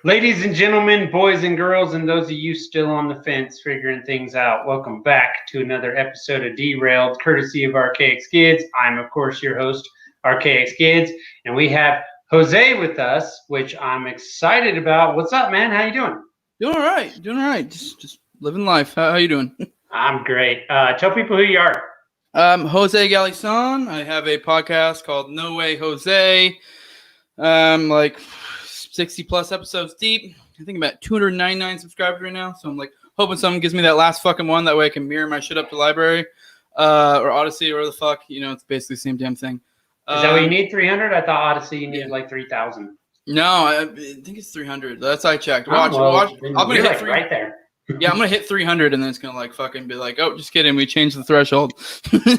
Ladies and gentlemen, boys and girls, and those of you still on the fence figuring things out, welcome back to another episode of Derailed, courtesy of RKX Kids. I'm, of course, your host, RKX Kids, and we have Jose with us, which I'm excited about. What's up, man? How you doing? Doing all right. Just living life. How you doing? I'm great. Tell people who you are. Jose Galison. I have a podcast called No Way Jose. Like 60 plus episodes deep. I think I'm at 299 subscribers right now. So I'm like hoping someone gives me that last fucking one. That way I can mirror my shit up to library, or Odyssey, or whatever the fuck. You know, it's basically the same damn thing. Is that what you need? 300? I thought Odyssey you needed like 3,000. No, I think it's 300. That's I checked. Watch. I'm gonna hit right there. Yeah, I'm gonna hit 300, and then it's gonna like fucking be like, oh, just kidding. We changed the threshold.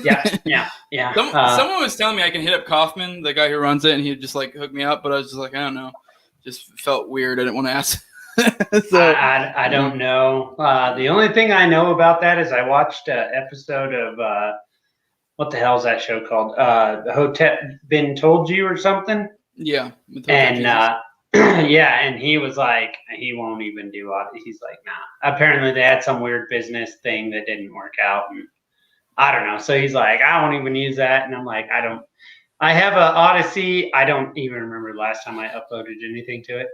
Yeah. Someone was telling me I can hit up Kaufman, the guy who runs it, and he'd just like hook me up. But I was just like, I don't know. Just felt weird. I didn't want to ask. So I don't know. The only thing I know about that is I watched an episode of what the hell is that show called? The Hotel Been Told You or something. Yeah. And and he was like, he won't even do it. He's like, nah. Apparently they had some weird business thing that didn't work out, and I don't know. So he's like, I won't even use that, and I'm like, I have a Odyssey. I don't even remember the last time I uploaded anything to it.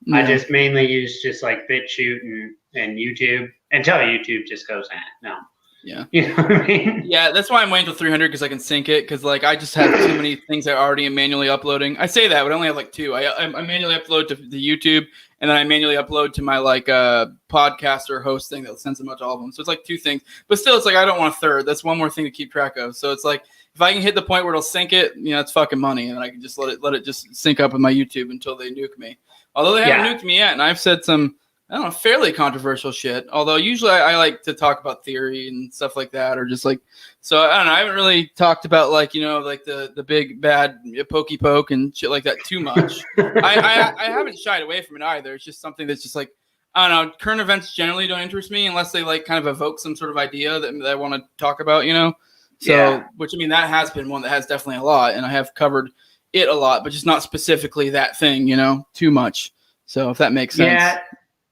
Yeah. I just mainly use just like BitChute and YouTube until YouTube just goes, no. Yeah. You know what I mean? Yeah, that's why I'm waiting till 300 because I can sync it. Because like I just have too many things I already am manually uploading. I say that, but I only have like two. I manually upload to the YouTube, and then I manually upload to my like podcast or host thing that sends them out to all of them. So it's like two things, but still, it's like I don't want a third. That's one more thing to keep track of. So it's like if I can hit the point where it'll sync it, you know, it's fucking money, and then I can just let it just sync up with my YouTube until they nuke me. Although they haven't nuked me yet, and I've said some, I don't know, fairly controversial shit. Although usually I like to talk about theory and stuff like that, or just like, so I don't know. I haven't really talked about like, you know, like the big bad pokey poke and shit like that too much. I haven't shied away from it either. It's just something that's just like, I don't know. Current events generally don't interest me unless they like kind of evoke some sort of idea that I want to talk about, you know? So, which I mean, that has been one that has definitely a lot, and I have covered it a lot, but just not specifically that thing, you know, too much. So if that makes sense.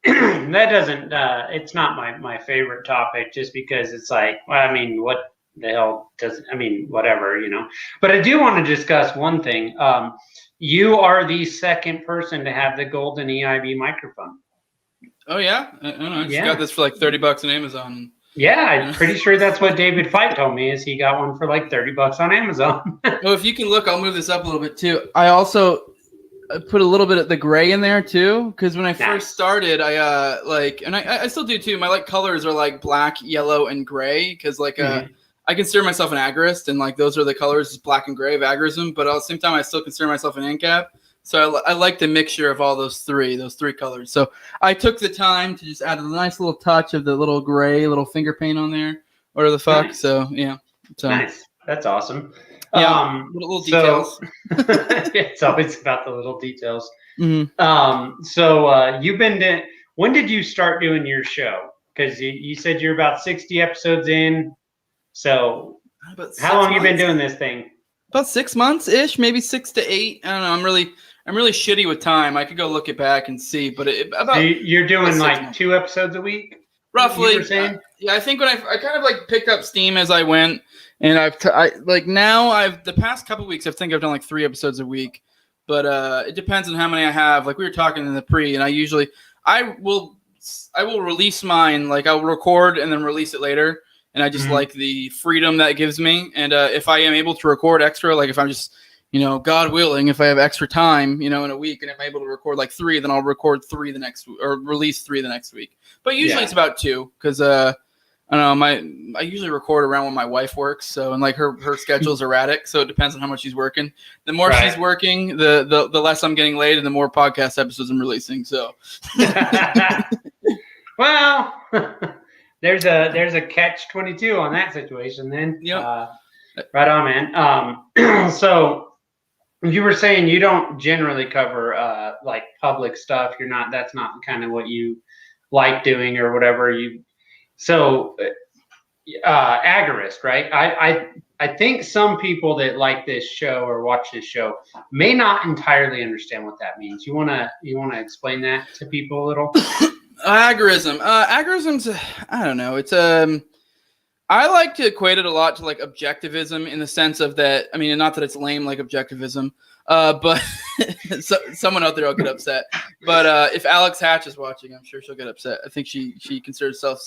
Yeah. That doesn't it's not my favorite topic, just because it's like, well, I mean, what the hell does, I mean, whatever, you know. But I do want to discuss one thing. You are the second person to have the golden EIB microphone. Oh yeah? I don't know. I just got this for like $30 on Amazon. Yeah, I'm pretty sure that's what David Fight told me, is he got one for like $30 on Amazon. Well, if you can look, I'll move this up a little bit too. I also put a little bit of the gray in there too, because when I first started, I like, and I still do too. My like colors are like black, yellow, and gray, because like I consider myself an agorist, and like those are the colors, black and gray of agorism. But at the same time, I still consider myself an ANCAP. So I like the mixture of all those three colors. So I took the time to just add a nice little touch of the little gray little finger paint on there, or the fuck. Nice. So yeah, so nice. That's awesome. Yeah, little details. It's always about the little details. Mm-hmm. So you've been when did you start doing your show? Because you said you're about 60 episodes in. So how long have you been doing this thing? About 6 months ish, maybe 6 to 8. I don't know. I'm really shitty with time. I could go look it back and see, but you're doing like 2 episodes a week, roughly. Yeah, I think when I kind of like picked up steam as I went. And the past couple of weeks, I think I've done like 3 episodes a week, but it depends on how many I have. Like we were talking in the pre, and I will release mine. Like I'll record and then release it later. And I just like the freedom that gives me. And if I am able to record extra, like if I'm just, you know, God willing, if I have extra time, you know, in a week, and I'm able to record like 3, then I'll record 3 the next, or release 3 the next week. But usually it's about 2, because I don't know, I usually record around when my wife works, so, and like her schedule's erratic, so it depends on how much she's working. The more she's working, the less I'm getting laid, and the more podcast episodes I'm releasing. So, well, there's a catch-22 on that situation then. Yeah. Right on, man. So you were saying you don't generally cover like public stuff. That's not kind of what you like doing or whatever. So agorist, right? I think some people that like this show or watch this show may not entirely understand what that means. You wanna explain that to people a little? Agorism. Agorism's, I don't know. It's I like to equate it a lot to like objectivism in the sense of that. I mean, not that it's lame like objectivism, but someone out there will get upset. But if Alex Hatch is watching, I'm sure she'll get upset. I think she considers herself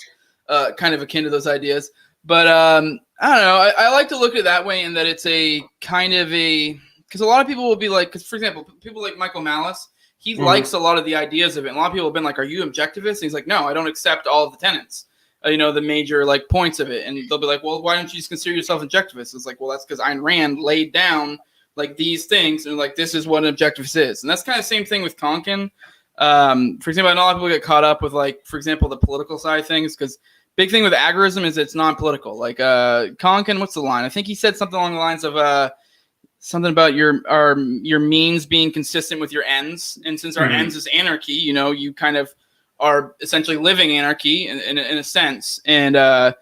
kind of akin to those ideas. But I don't know. I like to look at it that way, in that it's a kind of a, because a lot of people will be like, because for example, people like Michael Malice, he likes a lot of the ideas of it. And a lot of people have been like, "Are you objectivist?" And he's like, "No, I don't accept all of the tenets." The major like points of it, and they'll be like, "Well, why don't you just consider yourself objectivist?" It's like, well, that's because Ayn Rand laid down like these things, and like this is what an objectivist is, and that's kind of the same thing with Konkin. For example, I know a lot of people get caught up with like, for example, the political side of things, because big thing with agorism is it's non-political. Like Konkin, what's the line? I think he said something along the lines of something about your means being consistent with your ends, and since our ends is anarchy, you kind of are essentially living anarchy in a sense. And a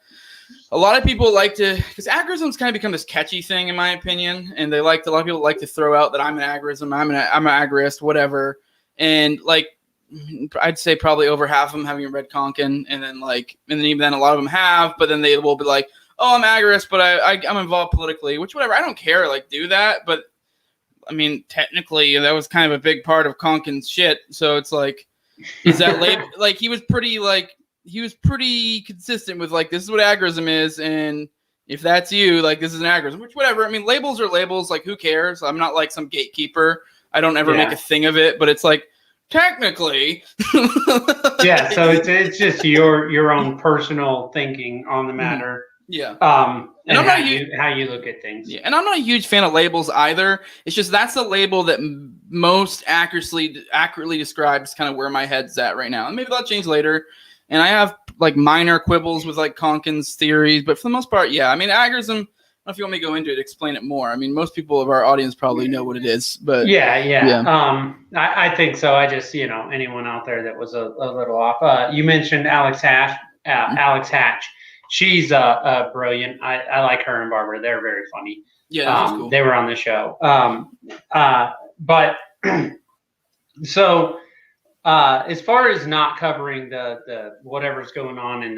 lot of people like to, because agorism's kind of become this catchy thing in my opinion, and a lot of people like to throw out that I'm an agorism, I'm an agorist, whatever. And like I'd say probably over half of them haven't read Konkin, and then even then a lot of them have, but then they will be like, "Oh, I'm agorist, but I'm involved politically," which whatever, I don't care, like do that. But I mean, technically that was kind of a big part of Konkin's shit, so it's like, is that like he was pretty consistent with like, this is what agorism is, and if that's you, like this is an agorism, which whatever. I mean, labels are labels, like who cares? I'm not like some gatekeeper. I don't ever make a thing of it, but it's like technically yeah, so it's just your own personal thinking on the matter. Yeah. And how you look at things. Yeah, and I'm not a huge fan of labels either. It's just that's the label that most accurately describes kind of where my head's at right now. And maybe that'll change later. And I have like minor quibbles with like Konkin's theories, but for the most part, yeah. I mean, agorism, I don't know if you want me to go into it, explain it more. I mean, most people of our audience probably know what it is, but yeah. I think so. I just, anyone out there that was a little off. You mentioned Alex Hatch. She's brilliant. I like her and Barbara. They're very funny. Yeah, that's cool. They were on the show. But so as far as not covering the whatever's going on in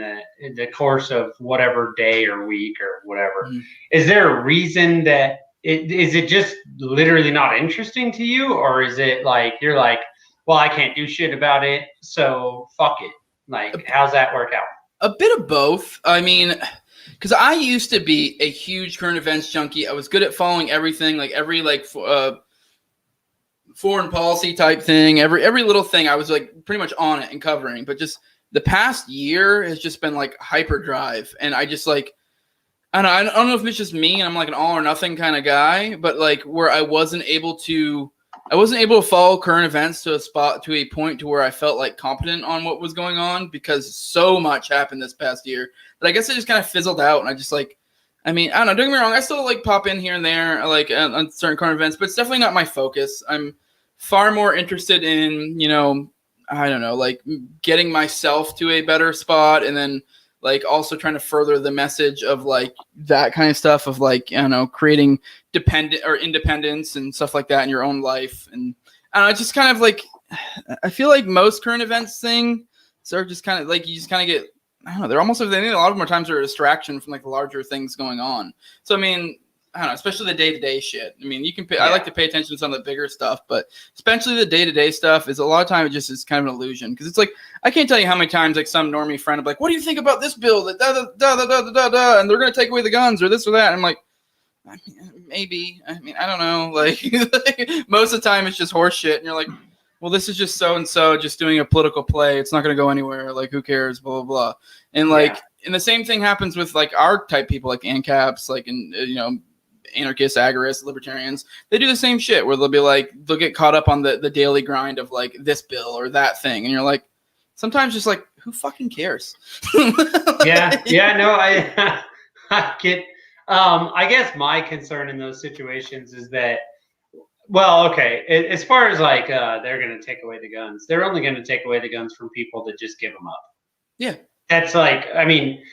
the course of whatever day or week or whatever, is there a reason that is it just literally not interesting to you, or is it like you're like, well, I can't do shit about it, so fuck it? Like, how's that work out? A bit of both. I mean, because I used to be a huge current events junkie. I was good at following everything, like every foreign policy type thing, every little thing. I was like pretty much on it and covering. But just the past year has just been like hyperdrive, and I just like, I don't know if it's just me and I'm like an all or nothing kind of guy, but like where I wasn't able to follow current events to a point to where I felt like competent on what was going on, because so much happened this past year that I guess it just kind of fizzled out. And I just like, I mean, I don't know, don't get me wrong, I still like pop in here and there, like on certain current events, but it's definitely not my focus. I'm far more interested in, I don't know, like getting myself to a better spot, and then like also trying to further the message of like that kind of stuff of like, creating independence and stuff like that in your own life. And I don't know, it's just kind of like, I feel like most current events thing, so just kind of like, you just kind of get, I don't know, they're almost, I think a lot of them times are a distraction from like the larger things going on. So, I mean, I don't know, especially the day-to-day shit. I mean, I like to pay attention to some of the bigger stuff, but especially the day-to-day stuff is a lot of time it just is kind of an illusion. Because it's like, I can't tell you how many times like some normie friend will be like, "What do you think about this bill that and they're going to take away the guns or this or that?" And I'm like, maybe. I mean, I don't know. Like most of the time it's just horse shit, and you're like, well, this is just so-and-so just doing a political play. It's not going to go anywhere. Like, who cares? Blah, blah, blah. And like, and the same thing happens with like our type people, like ANCAPs, like, anarchists, agorists, libertarians. They do the same shit where they'll get caught up on the daily grind of like this bill or that thing. And you're like, sometimes just like, who fucking cares? No, I get, I guess my concern in those situations is that, well, okay, as far as like, they're going to take away the guns, they're only going to take away the guns from people that just give them up. Yeah. That's like, I mean,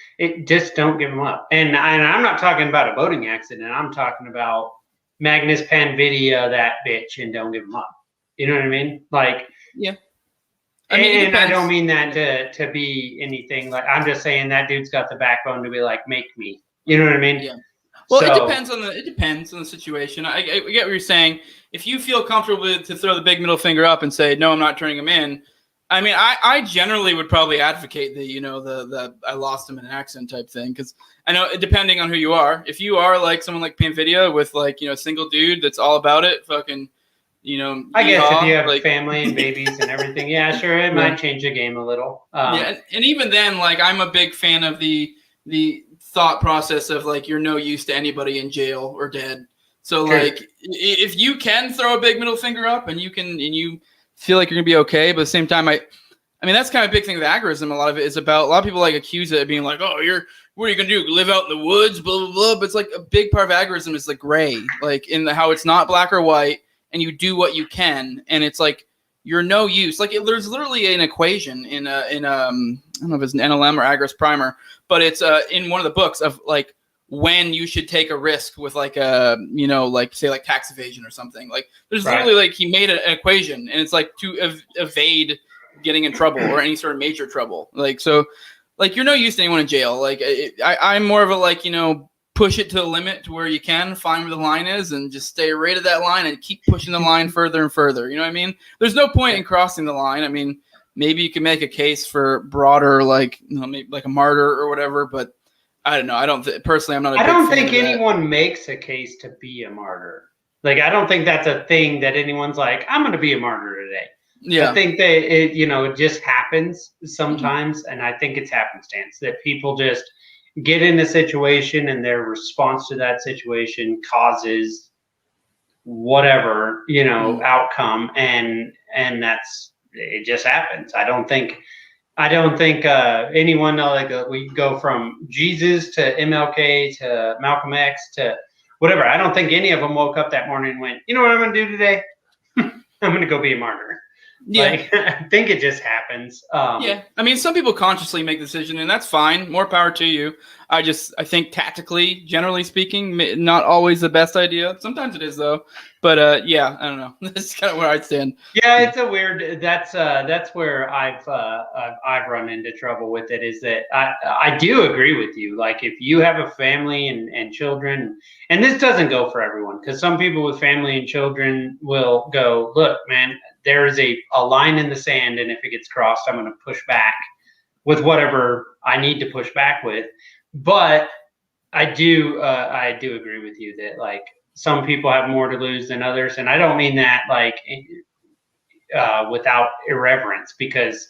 just don't give them up. And I'm not talking about a boating accident. I'm talking about Magnus Panvidia, that bitch, and don't give them up. You know what I mean? Like, yeah. I mean, and I don't mean that to be anything like. I'm just saying that dude's got the backbone to be like, make me. You know what I mean? Yeah. Well, it depends on the situation. I get what you're saying. If you feel comfortable to throw the big middle finger up and say, no, I'm not turning him in. I mean, I generally would probably advocate the I lost him in an accident type thing, because I know, depending on who you are, if you are like someone like Panvidia with like, a single dude that's all about it, fucking, I guess if you have like, family and babies and everything, yeah, sure, it might change the game a little. Yeah, and even then, like, I'm a big fan of the thought process of like, you're no use to anybody in jail or dead. So like, if you can throw a big middle finger up and you feel like you're gonna be okay, but at the same time, I mean, that's kind of a big thing with agorism. A lot of it is about, a lot of people like accuse it of being like, oh, what are you gonna do? Live out in the woods, blah blah blah. But it's like a big part of agorism is like gray, like in how it's not black or white, and you do what you can, and it's like you're no use. Like there's literally an equation in I don't know if it's an NLM or Agorist Primer, but it's in one of the books of like when you should take a risk with like like say like tax evasion or something. Like there's literally like he made an equation, and it's like to evade getting in trouble or any sort of major trouble. Like so, like you're no use to anyone in jail. Like I'm more of a like push it to the limit to where you can find where the line is and just stay right at that line and keep pushing the line further and further. You know what I mean? There's no point in crossing the line. I mean, maybe you can make a case for broader, like, maybe like a martyr or whatever, but I don't know. Personally, I'm not. I don't think anyone makes a case to be a martyr. Like, I don't think that's a thing that anyone's like, I'm going to be a martyr today. Yeah. I think that it just happens sometimes. And I think it's happenstance that people just get in a situation and their response to that situation causes whatever, outcome. And that's, it just happens. I don't think anyone we go from Jesus to MLK to Malcolm X to whatever. I don't think any of them woke up that morning and went, you know what I'm going to do today? I'm going to go be a martyr. Yeah. Like, I think it just happens. Yeah. I mean, some people consciously make the decision, and that's fine. More power to you. I think tactically, generally speaking, not always the best idea. Sometimes it is, though. But yeah, I don't know. That's kind of where I stand. Yeah, it's a weird. That's where I've run into trouble with it. Is that I do agree with you. Like, if you have a family and children, and this doesn't go for everyone, because some people with family and children will go, look, man, there is a line in the sand, and if it gets crossed, I'm going to push back with whatever I need to push back with. But I do agree with you that like some people have more to lose than others, and I don't mean that like without irreverence, because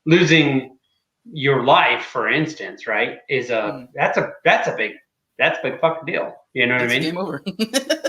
losing your life, for instance, right, is that's a big fucking deal. You know what I mean? Game over.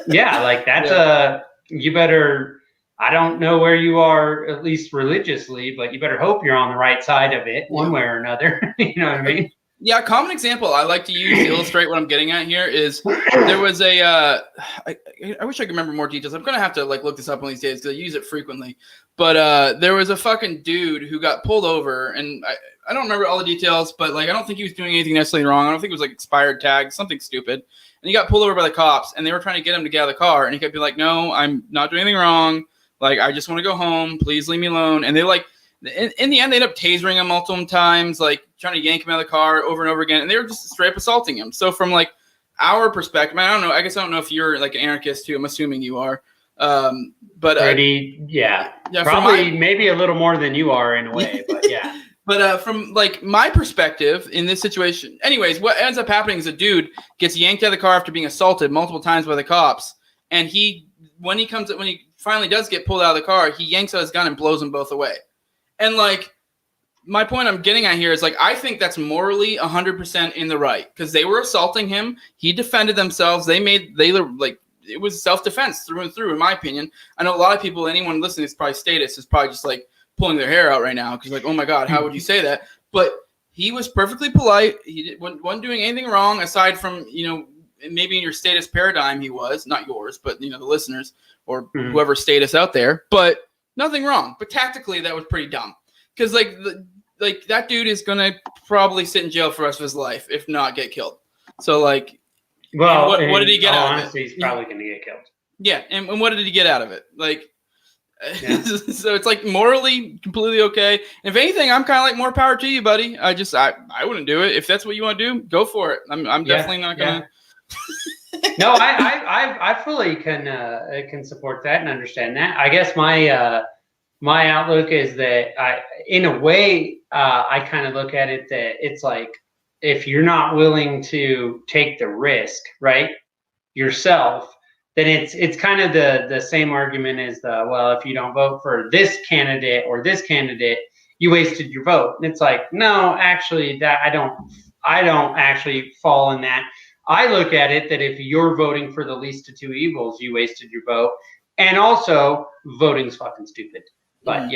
Yeah, like that's you better. I don't know where you are, at least religiously, but you better hope you're on the right side of it one way or another. You know what I mean? Yeah, a common example I like to use to illustrate what I'm getting at here is there was a I wish I could remember more details. I'm going to have to like look this up one of these days because I use it frequently. But there was a fucking dude who got pulled over, and I don't remember all the details, but like I don't think he was doing anything necessarily wrong. I don't think it was like expired tags, something stupid. And he got pulled over by the cops, and they were trying to get him to get out of the car, and he kept being like, "No, I'm not doing anything wrong. Like, I just want to go home. Please leave me alone." And they like, in the end, they ended up tasering him multiple times, like trying to yank him out of the car over and over again. And they were just straight up assaulting him. So from like our perspective, I don't know. I guess I don't know if you're like an anarchist too. I'm assuming you are. But yeah, probably maybe a little more than you are in a way, but yeah. But from like my perspective in this situation, anyways, what ends up happening is a dude gets yanked out of the car after being assaulted multiple times by the cops, and when he finally does get pulled out of the car, he yanks out his gun and blows them both away. And like my point I'm getting at here is like I think that's morally 100% in the right, because they were assaulting him. He defended themselves. They like it was self-defense through and through, in my opinion. I know a lot of people, anyone listening to this probably status is probably just like pulling their hair out right now because like, oh my God, how would you say that? But he was perfectly polite. He wasn't doing anything wrong aside from, maybe in your status paradigm he was, not yours, but the listeners or whoever status out there, but nothing wrong. But tactically that was pretty dumb because like like that dude is gonna probably sit in jail for the rest of his life, if not get killed. So like, well, what did he get out honestly, of it? he's probably going to get killed. Yeah, and what did he get out of it? Like, Yeah. so it's like morally completely okay. And if anything, I'm kind of like more power to you, buddy. I wouldn't do it. If that's what you want to do, go for it. I'm definitely not gonna. No, I fully can support that and understand that. I guess my outlook is that in a way, I kind of look at it that it's like, if you're not willing to take the risk, right, yourself, then it's kind of the same argument as if you don't vote for this candidate or this candidate, you wasted your vote. And it's like, no, actually, that I don't actually fall in that. I look at it that if you're voting for the least of two evils, you wasted your vote. And also, voting's fucking stupid. But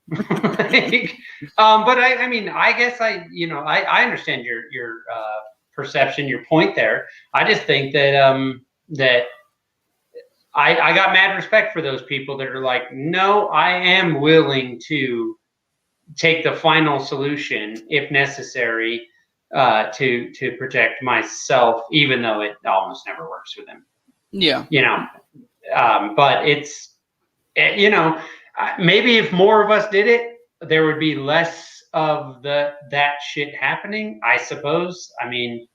but I mean, I guess I understand your perception, your point there. I just think that that I got mad respect for those people that are like, no, I am willing to take the final solution if necessary to protect myself, even though it almost never works for them. Yeah, but it's maybe if more of us did it, there would be less of that shit happening, I suppose. I mean,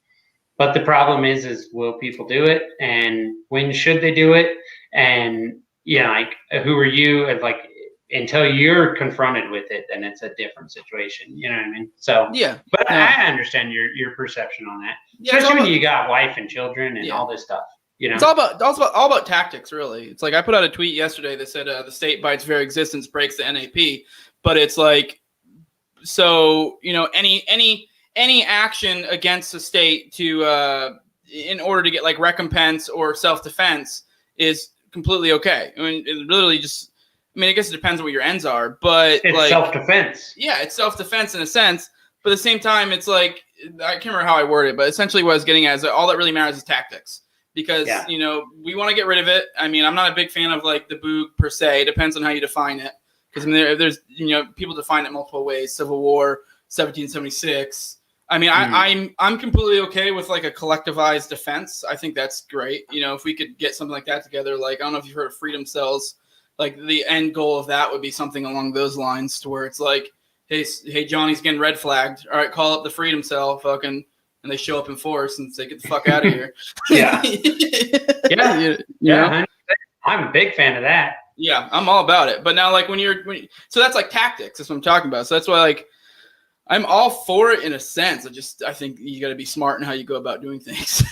but the problem is will people do it, and when should they do it? And like, who are you? And like, until you're confronted with it, then it's a different situation. You know what I mean? So yeah. But I understand your perception on that, especially when you got wife and children and all this stuff. It's all about tactics, really. It's like I put out a tweet yesterday that said the state by its very existence breaks the NAP, but it's like, so any action against the state to in order to get like recompense or self-defense is completely okay. I mean, it literally just, I guess it depends on what your ends are, but it's like self-defense. Yeah, it's self-defense in a sense, but at the same time, it's like, I can't remember how I worded it, but essentially what I was getting at is that all that really matters is tactics. Because, we want to get rid of it. I mean, I'm not a big fan of like the boog per se. It depends on how you define it. Because there's people define it multiple ways. Civil War, 1776. I mean, I'm completely okay with like a collectivized defense. I think that's great. If we could get something like that together, like, I don't know if you've heard of freedom cells. Like the end goal of that would be something along those lines, to where it's like, hey, Johnny's getting red flagged. All right, call up the freedom cell, fucking. And they show up in force and say, get the fuck out of here. Yeah. I'm a big fan of that. Yeah, I'm all about it. But now, like, so that's like tactics. That's what I'm talking about. So that's why, like, I'm all for it in a sense. I think you got to be smart in how you go about doing things.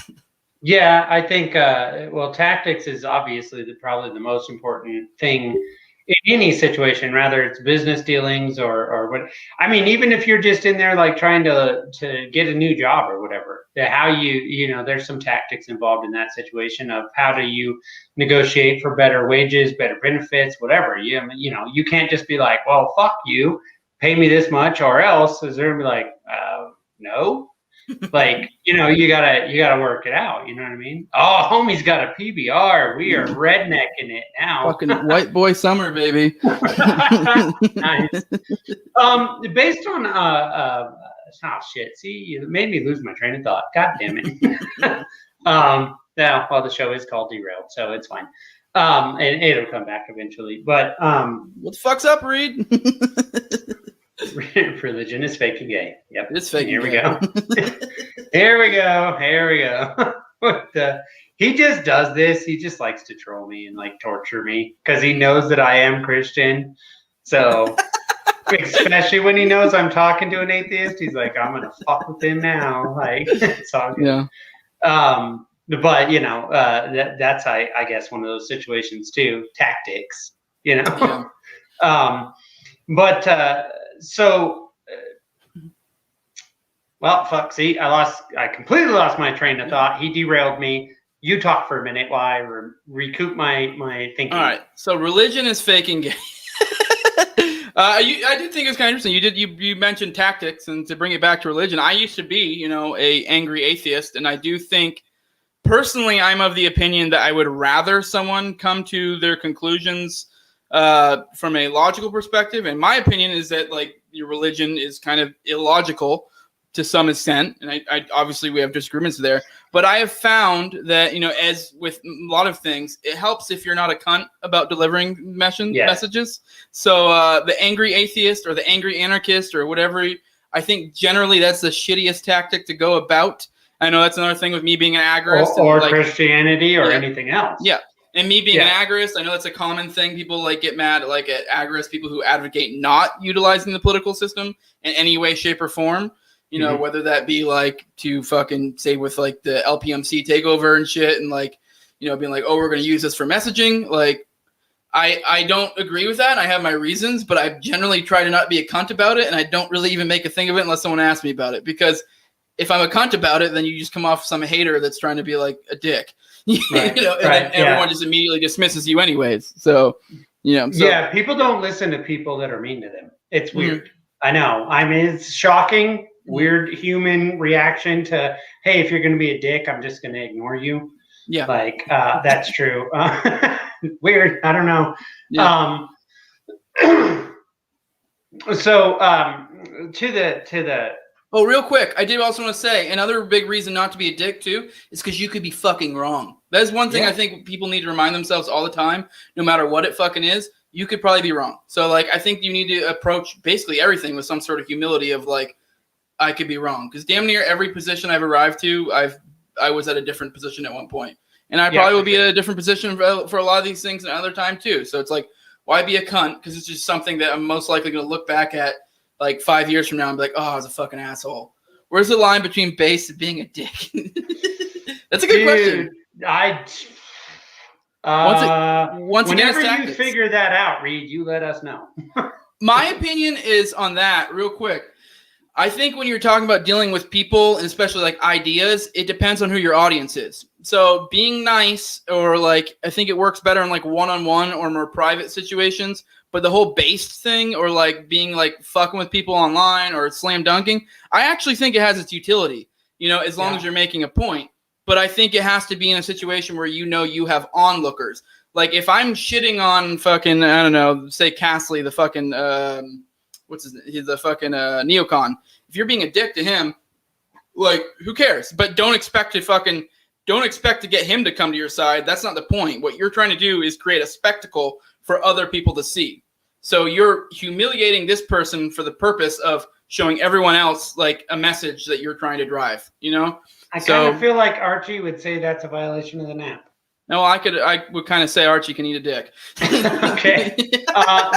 Yeah, I think, tactics is obviously probably the most important thing in any situation, rather it's business dealings or what. I mean, even if you're just in there like trying to get a new job or whatever, how there's some tactics involved in that situation of how do you negotiate for better wages, better benefits, whatever. You can't just be like, well, fuck you, pay me this much or else. Is there gonna be like, no? Like, you gotta work it out. You know what I mean? Oh, homie's got a PBR. We are rednecking it now. Fucking white boy summer, baby. Nice. Based on shit. See, you made me lose my train of thought. God damn it. The show is called Derailed, so it's fine. And it'll come back eventually. But what the fuck's up, Reed? Religion is fake and gay. Yep. It's fake. Here we go. Here we go. But, he just does this. He just likes to troll me and like torture me because he knows that I am Christian. So, especially when he knows I'm talking to an atheist, he's like, I'm gonna fuck with him now. Like, it's all good. Yeah. But that's I guess one of those situations too. Tactics. Yeah. Fuck. See, I completely lost my train of thought. He derailed me. You talk for a minute while I recoup my thinking. All right. So religion is fake and gay. I did think it was kind of interesting. You mentioned tactics, and to bring it back to religion, I used to be, a angry atheist, and I do think personally, I'm of the opinion that I would rather someone come to their conclusions from a logical perspective. And my opinion is that, like, your religion is kind of illogical to some extent, and I obviously we have disagreements there. But I have found that, as with a lot of things, it helps if you're not a cunt about delivering messages. So the angry atheist or the angry anarchist or whatever, I think generally that's the shittiest tactic to go about. I know that's another thing with me being an agorist. Or Christianity or anything else. Yeah. And me being an agorist, I know that's a common thing. People get mad at agorists, people who advocate not utilizing the political system in any way, shape, or form. Whether that be to fucking say with the LPMC takeover and shit and being like, oh, we're going to use this for messaging. I don't agree with that. I have my reasons, but I generally try to not be a cunt about it. And I don't really even make a thing of it unless someone asks me about it, because if I'm a cunt about it, then you just come off some hater that's trying to be a dick, right. Then everyone just immediately dismisses you anyways. So, people don't listen to people that are mean to them. It's weird. I know. I mean, it's shocking. Weird human reaction to, hey, if you're going to be a dick, I'm just going to ignore you. Yeah. That's true. Weird. I don't know. Yeah. To the. Oh, real quick. I did also want to say another big reason not to be a dick too is because you could be fucking wrong. That is one thing I think people need to remind themselves all the time, no matter what it fucking is. You could probably be wrong. So I think you need to approach basically everything with some sort of humility of I could be wrong, because damn near every position I've arrived to, I was at a different position at one point, and I probably will be at a different position for a lot of these things another time too. So it's why be a cunt? Because it's just something that I'm most likely going to look back at 5 years from now and be like, oh, I was a fucking asshole. Where's the line between base and being a dick? That's a good question. Once whenever again, you figure that out, Reed, you let us know. My opinion is on that real quick. I think when you're talking about dealing with people, and especially ideas, it depends on who your audience is. So being nice, or I think it works better in one-on-one or more private situations. But the whole based thing, or being fucking with people online or slam dunking, I actually think it has its utility, as long as you're making a point. But I think it has to be in a situation where you have onlookers. If I'm shitting on fucking, I don't know, say Castley, the fucking he's the fucking neocon. If you're being a dick to him, who cares? But don't expect to get him to come to your side. That's not the point. What you're trying to do is create a spectacle for other people to see. So you're humiliating this person for the purpose of showing everyone else a message that you're trying to drive, I kind of feel like Archie would say that's a violation of the NAP. No, I would kind of say Archie can eat a dick. Okay.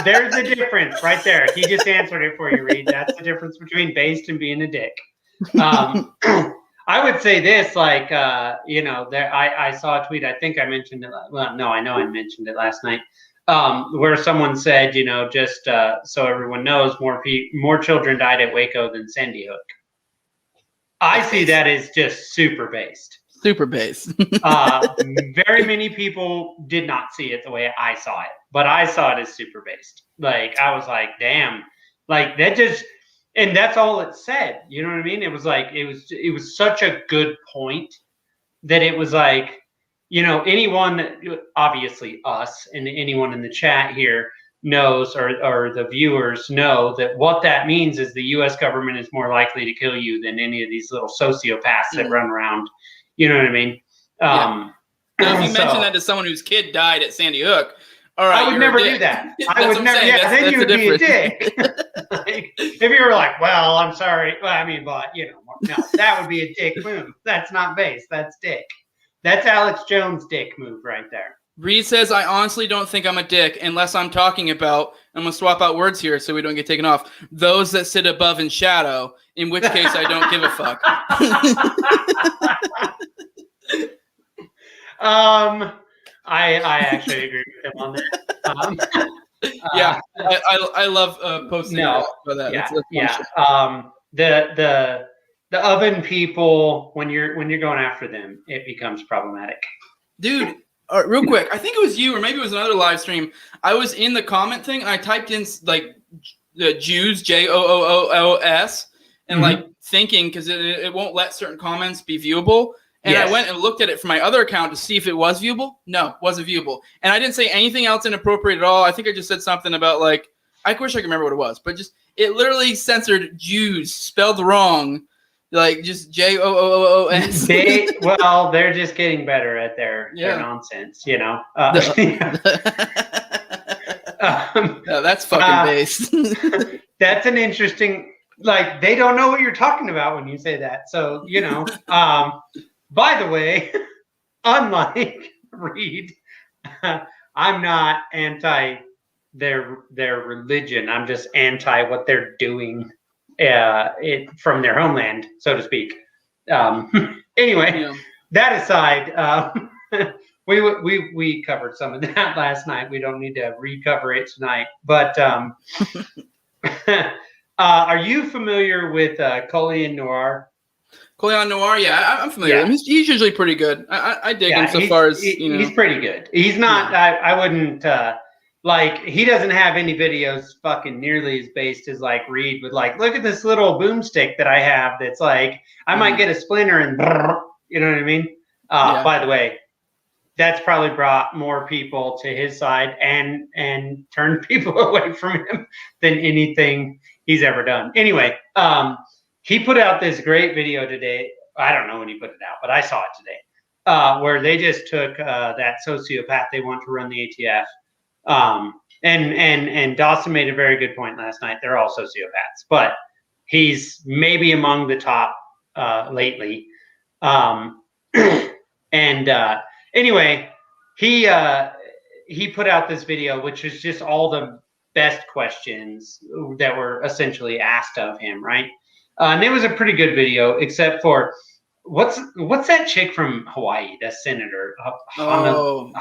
There's a difference right there. He just answered it for you, Reed. That's the difference between based and being a dick. I would say this, I saw a tweet. I think I mentioned it. Well, no, I know I mentioned it last night, where someone said, just so everyone knows, more children died at Waco than Sandy Hook. I see that as just super based. Super base. Very many people did not see it the way I saw it, but I saw it as super based. I was like, damn, that just, and that's all it said. You know what I mean? It was it was such a good point that it was anyone, obviously us and anyone in the chat here knows, or the viewers know, that what that means is the U.S. government is more likely to kill you than any of these little sociopaths that run around. You know what I mean? Now, if you mention that to someone whose kid died at Sandy Hook, all right, I would never do that. I would never. Yeah, then you would be a dick. If you were like, well, I'm sorry. Well, I mean, but no, that would be a dick move. That's not base. That's dick. That's Alex Jones' dick move right there. Reed says, I honestly don't think I'm a dick unless I'm talking about, I'm going to swap out words here so we don't get taken off, those that sit above in shadow, in which case I don't give a fuck. I actually agree with him on that. Yeah, I love posting about that. The oven people, when you're going after them, it becomes problematic. Dude, real quick, I think it was you or maybe it was another live stream. I was in the comment thing and I typed in the Jews, Joos, and thinking, because it won't let certain comments be viewable. And I went and looked at it from my other account to see if it was viewable. No, wasn't viewable. And I didn't say anything else inappropriate at all. I think I just said something about I wish I could remember what it was, but just it literally censored Jews spelled wrong, like just JOOOOS. They're just getting better at their nonsense, you know. No, that's fucking based. That's an interesting. Like, they don't know what you're talking about when you say that. So, you know. By the way, unlike Reed, I'm not anti their religion. I'm just anti what they're doing from their homeland, so to speak. Anyway, that aside, we covered some of that last night. We don't need to recover it tonight. But are you familiar with Colleen Noir? Colleen Noir, yeah, I'm familiar with him. He's usually pretty good. I dig him so far as, you know. He's pretty good. He's not, I wouldn't, like, he doesn't have any videos fucking nearly as based as, like, Reed would, like, look at this little boomstick that I have that's, like, I might get a splinter and, you know what I mean? By the way, that's probably brought more people to his side and turned people away from him than anything he's ever done. Anyway, he put out this great video today. I don't know when he put it out, but I saw it today, where they just took that sociopath they want to run the ATF. And Dawson made a very good point last night. They're all sociopaths, but he's maybe among the top lately. Anyway, he put out this video, which is just all the best questions that were essentially asked of him, right? And it was a pretty good video, except for what's that chick from Hawaii, the senator, Haroro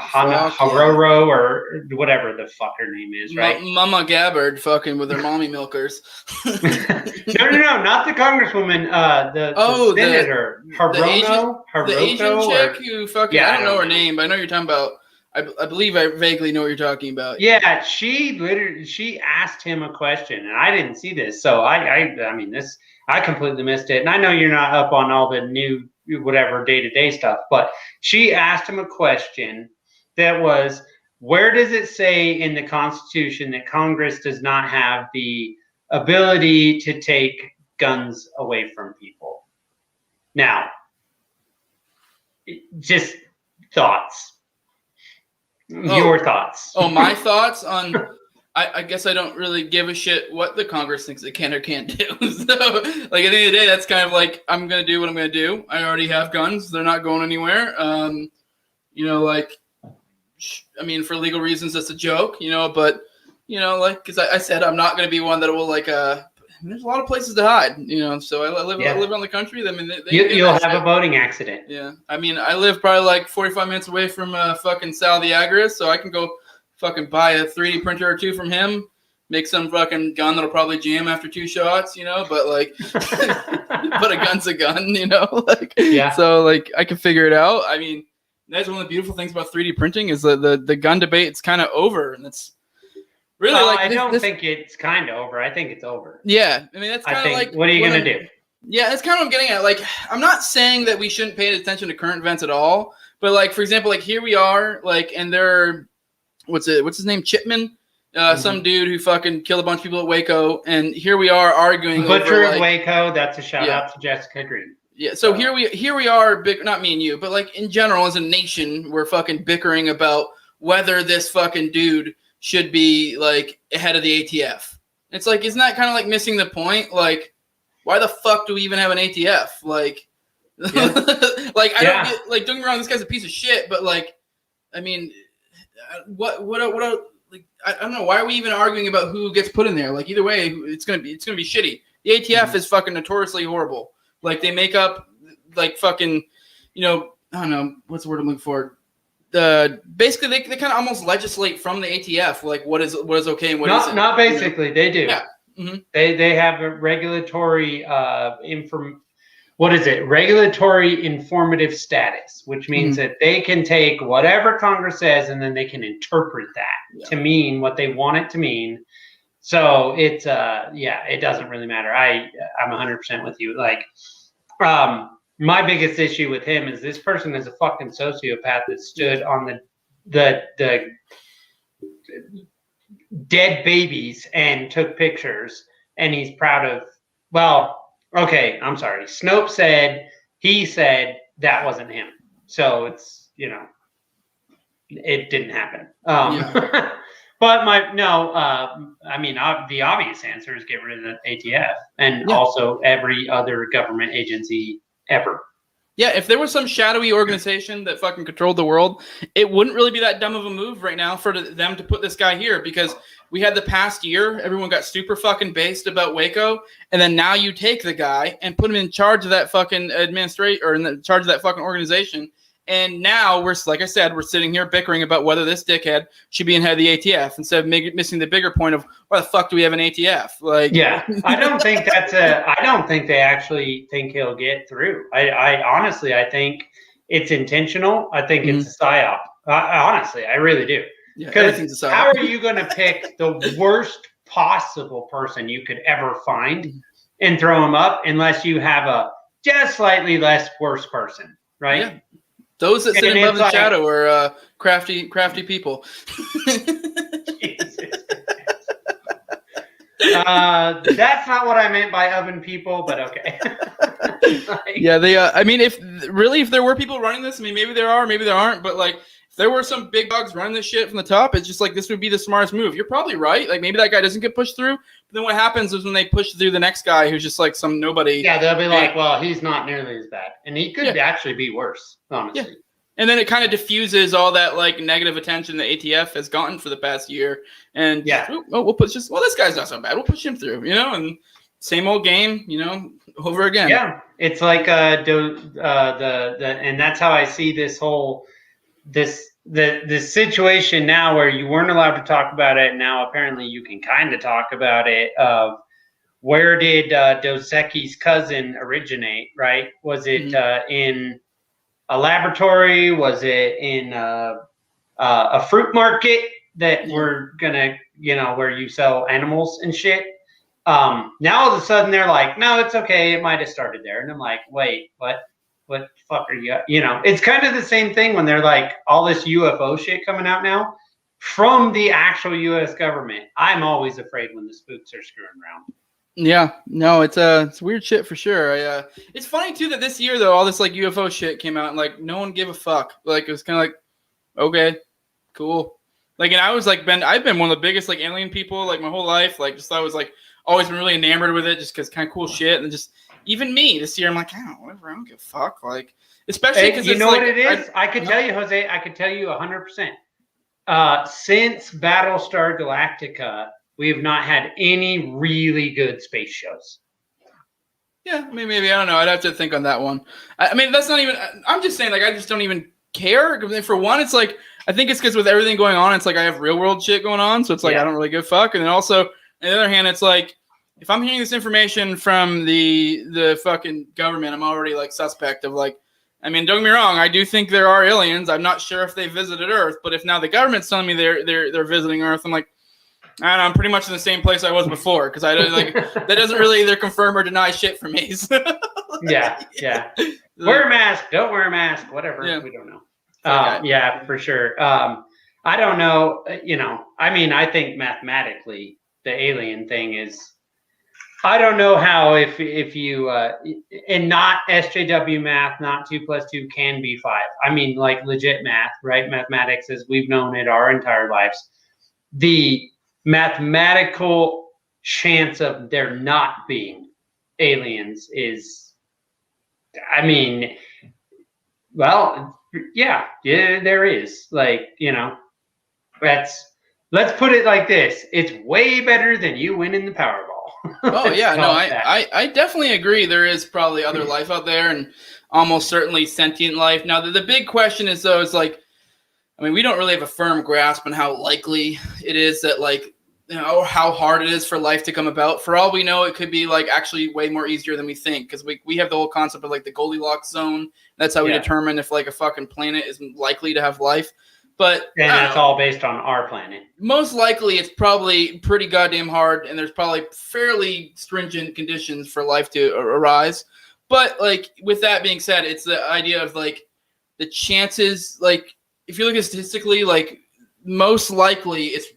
or whatever the fuck her name is, right? Mama Gabbard fucking with her mommy milkers. No, not the congresswoman. The senator, the Asian chick who fucking, I don't know her name, but I know you're talking about. I believe I vaguely know what you're talking about. Yeah, she asked him a question, and I didn't see this, so I mean this. I completely missed it. And I know you're not up on all the new whatever day-to-day stuff, but she asked him a question that was, where does it say in the Constitution that Congress does not have the ability to take guns away from people? Now, just thoughts. Your thoughts. My thoughts on... I guess I don't really give a shit what the Congress thinks it can or can't do. So, like, at the end of the day, that's kind of like, I'm going to do what I'm going to do. I already have guns. They're not going anywhere. You know, like, I mean, for legal reasons, that's a joke, you know, but, you know, like, because I said I'm not going to be one that will, like, there's a lot of places to hide, you know, so I live around the country. I mean, you'll have a boating accident. Yeah. I mean, I live probably like 45 minutes away from fucking Sal the Agris, so I can go fucking buy a 3D printer or two from him, make some fucking gun that'll probably jam after 2 shots, you know, but like, but a gun's a gun, you know, like, so like I can figure it out. I mean, that's one of the beautiful things about 3D printing is the gun debate, it's kind of over, and it's really I don't think it's kind of over. I think it's over. Yeah. I mean, that's kind of like, what are you going to do? Yeah, that's kind of what I'm getting at. Like, I'm not saying that we shouldn't pay attention to current events at all, but like, for example, like here we are, like, and they're, what's his name? Chipman, some dude who fucking killed a bunch of people at Waco, and here we are arguing. Butcher of Waco. That's a shout out to Jessica Green. Yeah. So here we are, not me and you, but like in general as a nation, we're fucking bickering about whether this fucking dude should be like head of the ATF. It's like, isn't that kind of like missing the point? Like, why the fuck do we even have an ATF? Like, like I don't get, like, don't get me wrong, this guy's a piece of shit, but like, I mean. What like, I don't know, why are we even arguing about who gets put in there? Like, either way, it's gonna be shitty. The ATF is fucking notoriously horrible. Like, they make up like fucking, you know, I don't know what's the word I'm looking for. Basically they kind of almost legislate from the ATF, like what is okay and what isn't. Not basically, you know? They do. Yeah. Mm-hmm. They have a regulatory regulatory informative status, which means that they can take whatever Congress says and then they can interpret that to mean what they want it to mean. So it's it doesn't really matter. I'm 100% with you. Like, my biggest issue with him is this person is a fucking sociopath that stood on the dead babies and took pictures and he's proud of. Well, okay, I'm sorry. Snopes said that wasn't him, so it's it didn't happen. But I mean, the obvious answer is get rid of the ATF and also every other government agency ever. Yeah, if there was some shadowy organization that fucking controlled the world, it wouldn't really be that dumb of a move right now for them to put this guy here, because we had the past year, everyone got super fucking based about Waco, and then now you take the guy and put him in charge of that fucking charge of that fucking organization. And now like I said, we're sitting here bickering about whether this dickhead should be in head of the ATF instead of missing the bigger point of why the fuck do we have an ATF? I don't think I don't think they actually think he'll get through. I honestly, I think it's intentional. I think it's a psyop. Honestly, I really do. Because how are you going to pick the worst possible person you could ever find and throw him up unless you have a just slightly less worse person, right? Yeah. Those that sit above the shadow are crafty people. That's not what I meant by oven people, but okay. I mean, if there were people running this, I mean, maybe there are, maybe there aren't, but like, if there were some big dogs running this shit from the top, it's just like, this would be the smartest move. You're probably right. Like, maybe that guy doesn't get pushed through, but then what happens is when they push through the next guy who's just like some nobody. Yeah, they'll be like, well, he's not nearly as bad. And he could actually be worse, honestly. Yeah. And then it kind of diffuses all that like negative attention the ATF has gotten for the past year. And this guy's not so bad. We'll push him through, and same old game, over again. Yeah, it's like and that's how I see this whole the situation now, where you weren't allowed to talk about it. Now apparently you can kind of talk about it. Where did Dos Equis' cousin originate? Right? Was it in a laboratory? Was it in a fruit market that we're gonna, where you sell animals and shit? Now all of a sudden they're like, no, it's okay. It might have started there. And I'm like, wait, what the fuck are you? It's kind of the same thing when they're like all this UFO shit coming out now from the actual U.S. government. I'm always afraid when the spooks are screwing around. Yeah, no, it's weird shit for sure. It's funny too that this year though, all this like UFO shit came out and like no one gave a fuck. Like it was kind of like, okay, cool. Like, and I've been one of the biggest like alien people like my whole life. Like just I was like always been really enamored with it just because kind of cool shit. And just even me this year, I'm like, whatever, I don't give a fuck. Like especially because what it is. I could tell you, Jose. I could tell you 100%. Since Battlestar Galactica, we have not had any really good space shows. Yeah, I mean, maybe, I don't know. I'd have to think on that one. I mean, that's not even, I'm just saying, like, I just don't even care. For one, it's like, I think it's because with everything going on, it's like I have real world shit going on. So it's like, I don't really give a fuck. And then also, on the other hand, it's like, if I'm hearing this information from the fucking government, I'm already like suspect of like, I mean, don't get me wrong. I do think there are aliens. I'm not sure if they visited Earth, but if now the government's telling me they're visiting Earth, I'm like, I don't know, I'm pretty much in the same place I was before because I don't like that doesn't really either confirm or deny shit for me. So. Yeah. Wear a mask, don't wear a mask, whatever. Yeah. We don't know. Yeah, for sure. I don't know. I mean, I think mathematically the alien thing is. I don't know how if you and not SJW math, not 2 + 2 can be 5. I mean, like legit math, right? Mathematics as we've known it our entire lives. The mathematical chance of there not being aliens is, I mean, well, yeah, there is. Like, let's put it like this. It's way better than you winning the Powerball. Oh, yeah, no, I definitely agree. There is probably other life out there and almost certainly sentient life. Now, the big question is, though, is like, I mean, we don't really have a firm grasp on how likely it is that, like, how hard it is for life to come about. For all we know, it could be, like, actually way more easier than we think because we have the whole concept of, like, the Goldilocks zone. That's how we determine if, like, a fucking planet is likely to have life. But and that's all based on our planet. Most likely, it's probably pretty goddamn hard, and there's probably fairly stringent conditions for life to arise. But, like, with that being said, it's the idea of, like, the chances, like, if you look at statistically, like, most likely it's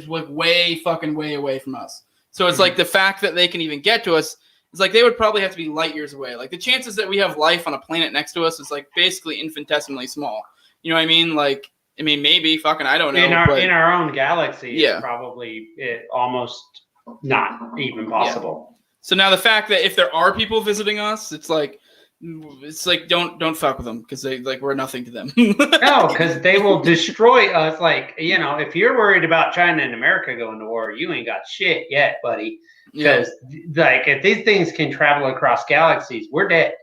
like way away from us. So it's like the fact that they can even get to us is like they would probably have to be light years away. Like the chances that we have life on a planet next to us is like basically infinitesimally small. You know what I mean? Like, I mean, maybe fucking, I don't know. In our own galaxy, it's probably almost not even possible. Yeah. So now the fact that if there are people visiting us, it's like don't fuck with them because we're nothing to them. No, because they will destroy us. Like, you know, if you're worried about China and America going to war, you ain't got shit yet, buddy. Because like if these things can travel across galaxies, we're dead.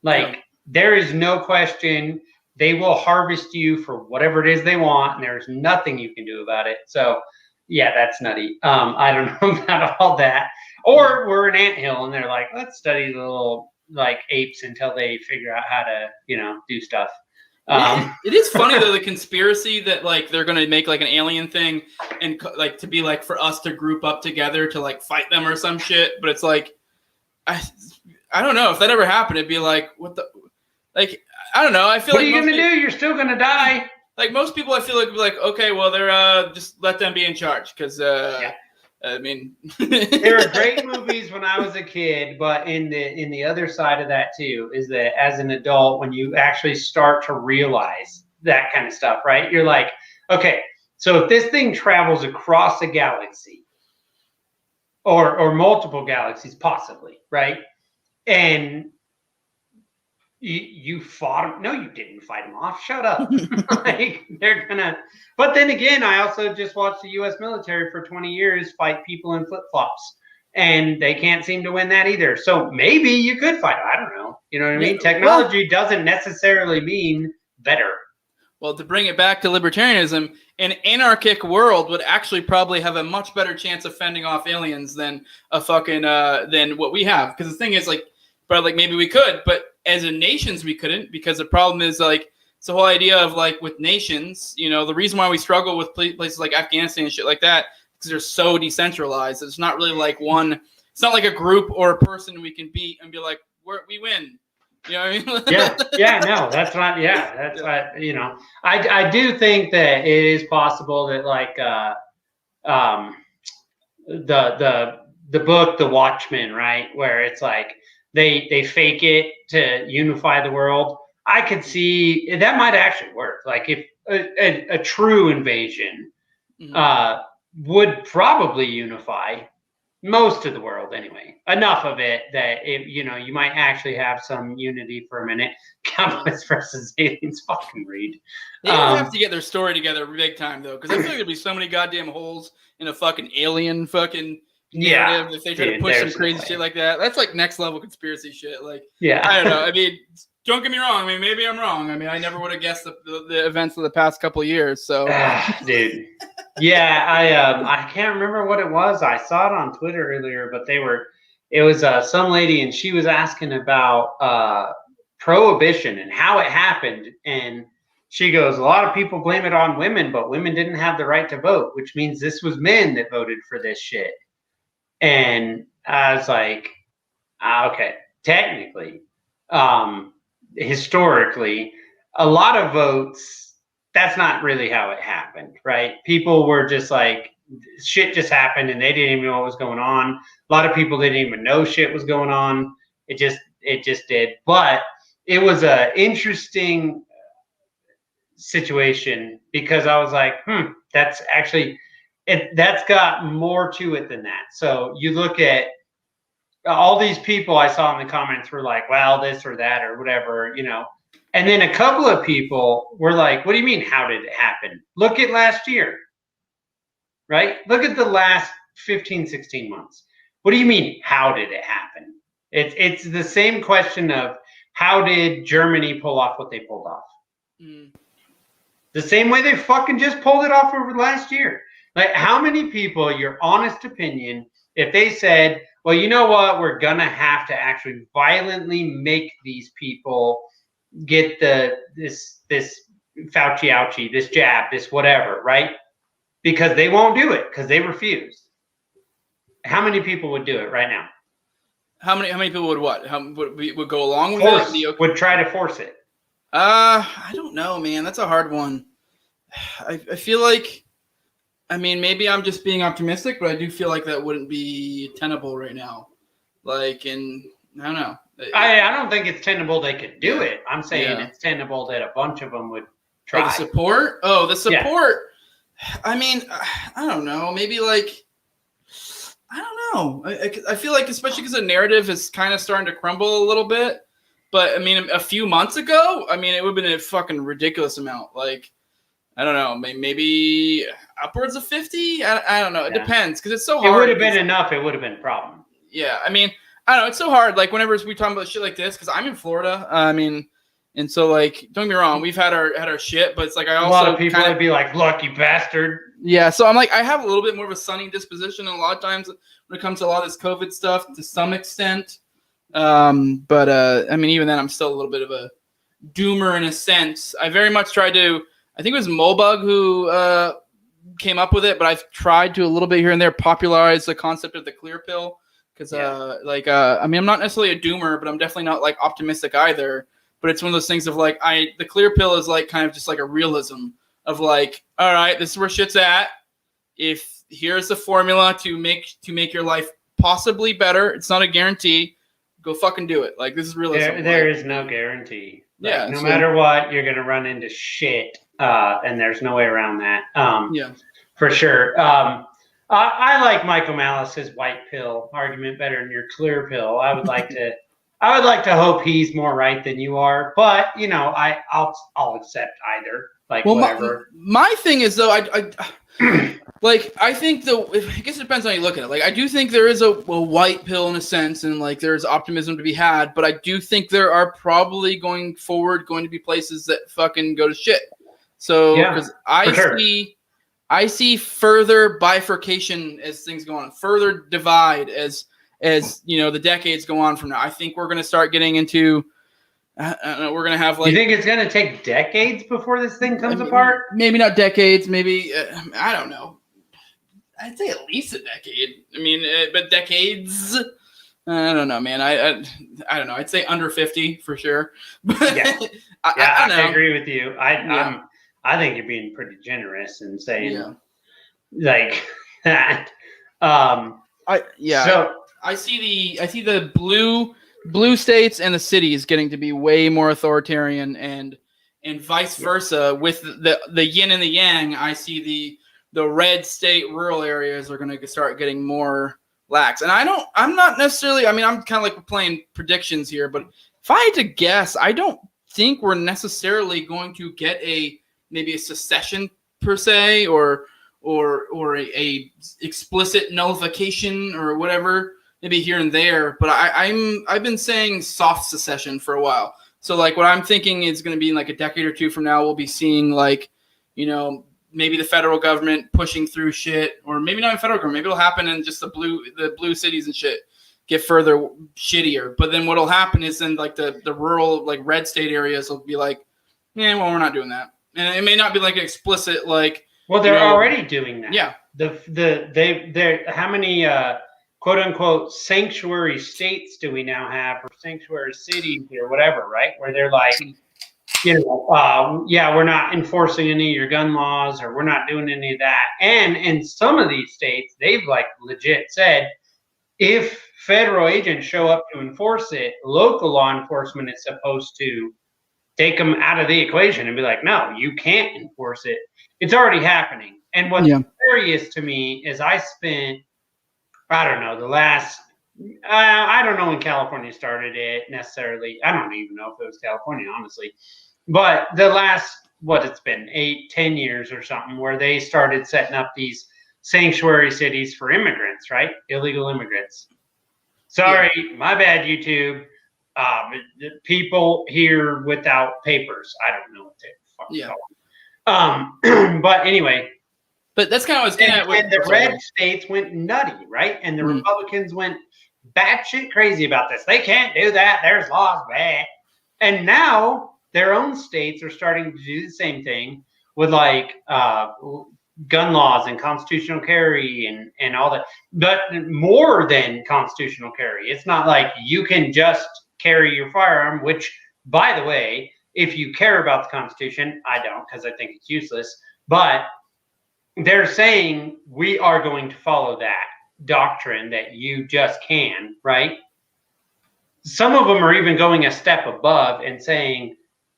Like there is no question. They will harvest you for whatever it is they want, and there's nothing you can do about it. So, yeah, that's nutty. I don't know about all that. Or we're an anthill, and they're like, let's study the little like apes until they figure out how to, you know, do stuff. It is funny though, the conspiracy that like they're gonna make like an alien thing and like to be like for us to group up together to like fight them or some shit. But it's like, I don't know if that ever happened. It'd be like, what the, like. I don't know. I feel what are you gonna do? You're still gonna die. Like most people, I feel like would be like, okay, well, they're just let them be in charge because I mean, there were great movies when I was a kid, but in the other side of that too is that as an adult, when you actually start to realize that kind of stuff, right? You're like, okay, so if this thing travels across a galaxy or multiple galaxies, possibly, right? And you fought them. No, you didn't fight them off. Shut up. Like they're gonna. But then again, I also just watched the U.S. military for 20 years fight people in flip flops, and they can't seem to win that either. So maybe you could fight. I don't know. You know what I mean? Technology doesn't necessarily mean better. Well, to bring it back to libertarianism, an anarchic world would actually probably have a much better chance of fending off aliens than a fucking than what we have. Because the thing is, like, but like maybe we could, but as a nations we couldn't, because the problem is like it's the whole idea of like with nations, you know, the reason why we struggle with places like Afghanistan and shit like that because they're so decentralized. It's not really like one. It's not like a group or a person we can beat and be like we win. You know what I mean? yeah, no, that's not. Yeah, that's not. You know, I do think that it is possible that like the book The Watchmen, right, where it's like. They fake it to unify the world. I could see that might actually work. Like if a true invasion would probably unify most of the world anyway. Enough of it that you know you might actually have some unity for a minute. Cowboys versus aliens, fucking read. They have to get their story together big time though, because I feel like there'd be so many goddamn holes in a fucking alien fucking. Yeah, if they try to push some crazy shit like that, that's like next level conspiracy shit. Like, yeah, I don't know. I mean, don't get me wrong. I mean, maybe I'm wrong. I mean, I never would have guessed the events of the past couple of years. So, dude, yeah, I can't remember what it was. I saw it on Twitter earlier, but it was some lady and she was asking about prohibition and how it happened, and she goes, a lot of people blame it on women, but women didn't have the right to vote, which means this was men that voted for this shit. And I was like, okay, technically, historically, a lot of votes, that's not really how it happened, right? People were just like, shit just happened and they didn't even know what was going on. A lot of people didn't even know shit was going on. It just did. But it was an interesting situation because I was like, that's actually... that's got more to it than that. So you look at all these people I saw in the comments were like, well, this or that or whatever, you know. And then a couple of people were like, what do you mean, how did it happen? Look at last year, right? Look at the last 15, 16 months. What do you mean, how did it happen? It's the same question of how did Germany pull off what they pulled off? The same way they fucking just pulled it off over last year. Like, how many people, your honest opinion, if they said, well, you know what, we're going to have to actually violently make these people get this Fauci ouchie, this jab, this whatever, right? Because they won't do it because they refuse. How many people would do it right now? How many people would what? Would go along with it? Would try to force it. I don't know, man. That's a hard one. I feel like I mean, maybe I'm just being optimistic, but I do feel like that wouldn't be tenable right now. Like, and I don't know. I don't think it's tenable they could do Yeah. it. I'm saying Yeah. it's tenable that a bunch of them would Oh, try. the support? Oh, the support. I mean, I don't know. Maybe like, I don't know. I feel like, especially because the narrative is kind of starting to crumble a little bit. But I mean, a few months ago, I mean, it would have been a fucking ridiculous amount. Like, I don't know, maybe upwards of 50. I don't know. It depends because it's so hard. It would have been enough. It would have been a problem. Yeah, I mean, I don't know. It's so hard. Like whenever we talk about shit like this, because I'm in Florida. I mean, and so like, don't get me wrong, we've had our shit, but it's like I also a lot of people would be like, "Look, you bastard." Yeah, so I'm like, I have a little bit more of a sunny disposition, and a lot of times when it comes to a lot of this COVID stuff, to some extent. But I mean, even then, I'm still a little bit of a doomer in a sense. I very much tried to. I think it was Molbug who came up with it, but I've tried to a little bit here and there popularize the concept of the clear pill. Because, I mean, I'm not necessarily a doomer, but I'm definitely not, like, optimistic either. But it's one of those things of, like, the clear pill is, like, kind of just, like, a realism of, like, all right, this is where shit's at. If here's the formula to make your life possibly better, it's not a guarantee, go fucking do it. Like, this is realism. There is no guarantee. Like, yeah. No matter what, you're going to run into shit, and there's no way around that. For sure. I like Michael Malice's white pill argument better than your clear pill. I would like to hope he's more right than you are, but you know, I'll accept either. Like, well, whatever. My thing is though, I I think I guess it depends on how you look at it. Like, I do think there is a white pill in a sense, and like there's optimism to be had, but I do think there are probably going to be places that fucking go to shit. So because I see further bifurcation as things go on, further divide as you know the decades go on from now. I think we're going to start getting into. We're going to have like. You think it's going to take decades before this thing comes apart? Maybe not decades. Maybe I don't know. I'd say at least a decade. I mean, but decades. I don't know, man. I don't know. I'd say under 50 for sure. Yeah, I agree with you. I think you're being pretty generous and saying like that. So I see the blue states and the cities getting to be way more authoritarian and vice versa with the yin and the yang. I see the red state rural areas are going to start getting more lax. And I'm not necessarily, I mean, I'm kind of like playing predictions here, but if I had to guess, I don't think we're necessarily going to get maybe a secession per se, or a explicit nullification or whatever, maybe here and there. But I've been saying soft secession for a while. So like what I'm thinking is going to be in like a decade or two from now, we'll be seeing like, you know, maybe the federal government pushing through shit, or maybe not in federal government. Maybe it'll happen in just the blue cities and shit get further shittier. But then what'll happen is then like the rural like red state areas will be like, yeah, well, we're not doing that. And it may not be like an explicit like. Well, they're already doing that. Yeah. They're how many quote unquote sanctuary states do we now have, or sanctuary cities or whatever, right? Where they're like, you know, we're not enforcing any of your gun laws, or we're not doing any of that. And in some of these states, they've like legit said, if federal agents show up to enforce it, local law enforcement is supposed to take them out of the equation and be like, no, you can't enforce it. It's already happening. And what's curious to me is I spent, I don't know, the last, I don't know when California started it necessarily. I don't even know if it was California, honestly. But the last, it's been 8-10 years or something, where they started setting up these sanctuary cities for immigrants, right? Illegal immigrants. Sorry, my bad, YouTube. People here without papers. I don't know what they fucking call them. But anyway. But that's kind of what's getting at. And the red states went nutty, right? And the Republicans went batshit crazy about this. They can't do that. There's laws, bad. And now their own states are starting to do the same thing with like gun laws and constitutional carry and all that. But more than constitutional carry. It's not like you can just carry your firearm, which, by the way, if you care about the Constitution, I don't, because I think it's useless. But they're saying we are going to follow that doctrine that you just can, right? Some of them are even going a step above and saying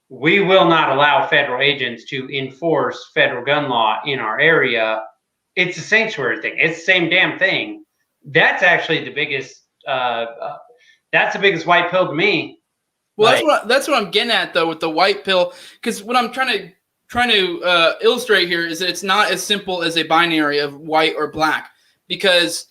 we will not allow federal agents to enforce federal gun law in our area. It's a sanctuary thing. It's the same damn thing. That's actually the biggest. That's the biggest white pill to me. Well, that's what I'm getting at though with the white pill, because what I'm trying to illustrate here is that it's not as simple as a binary of white or black, because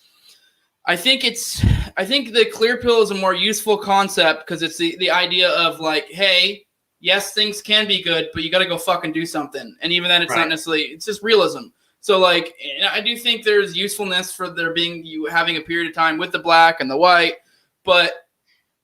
I think the clear pill is a more useful concept because it's the idea of like, hey, yes, things can be good, but you got to go fucking do something, and even then, it's not necessarily. It's just realism. So like, I do think there's usefulness for there being you having a period of time with the black and the white, but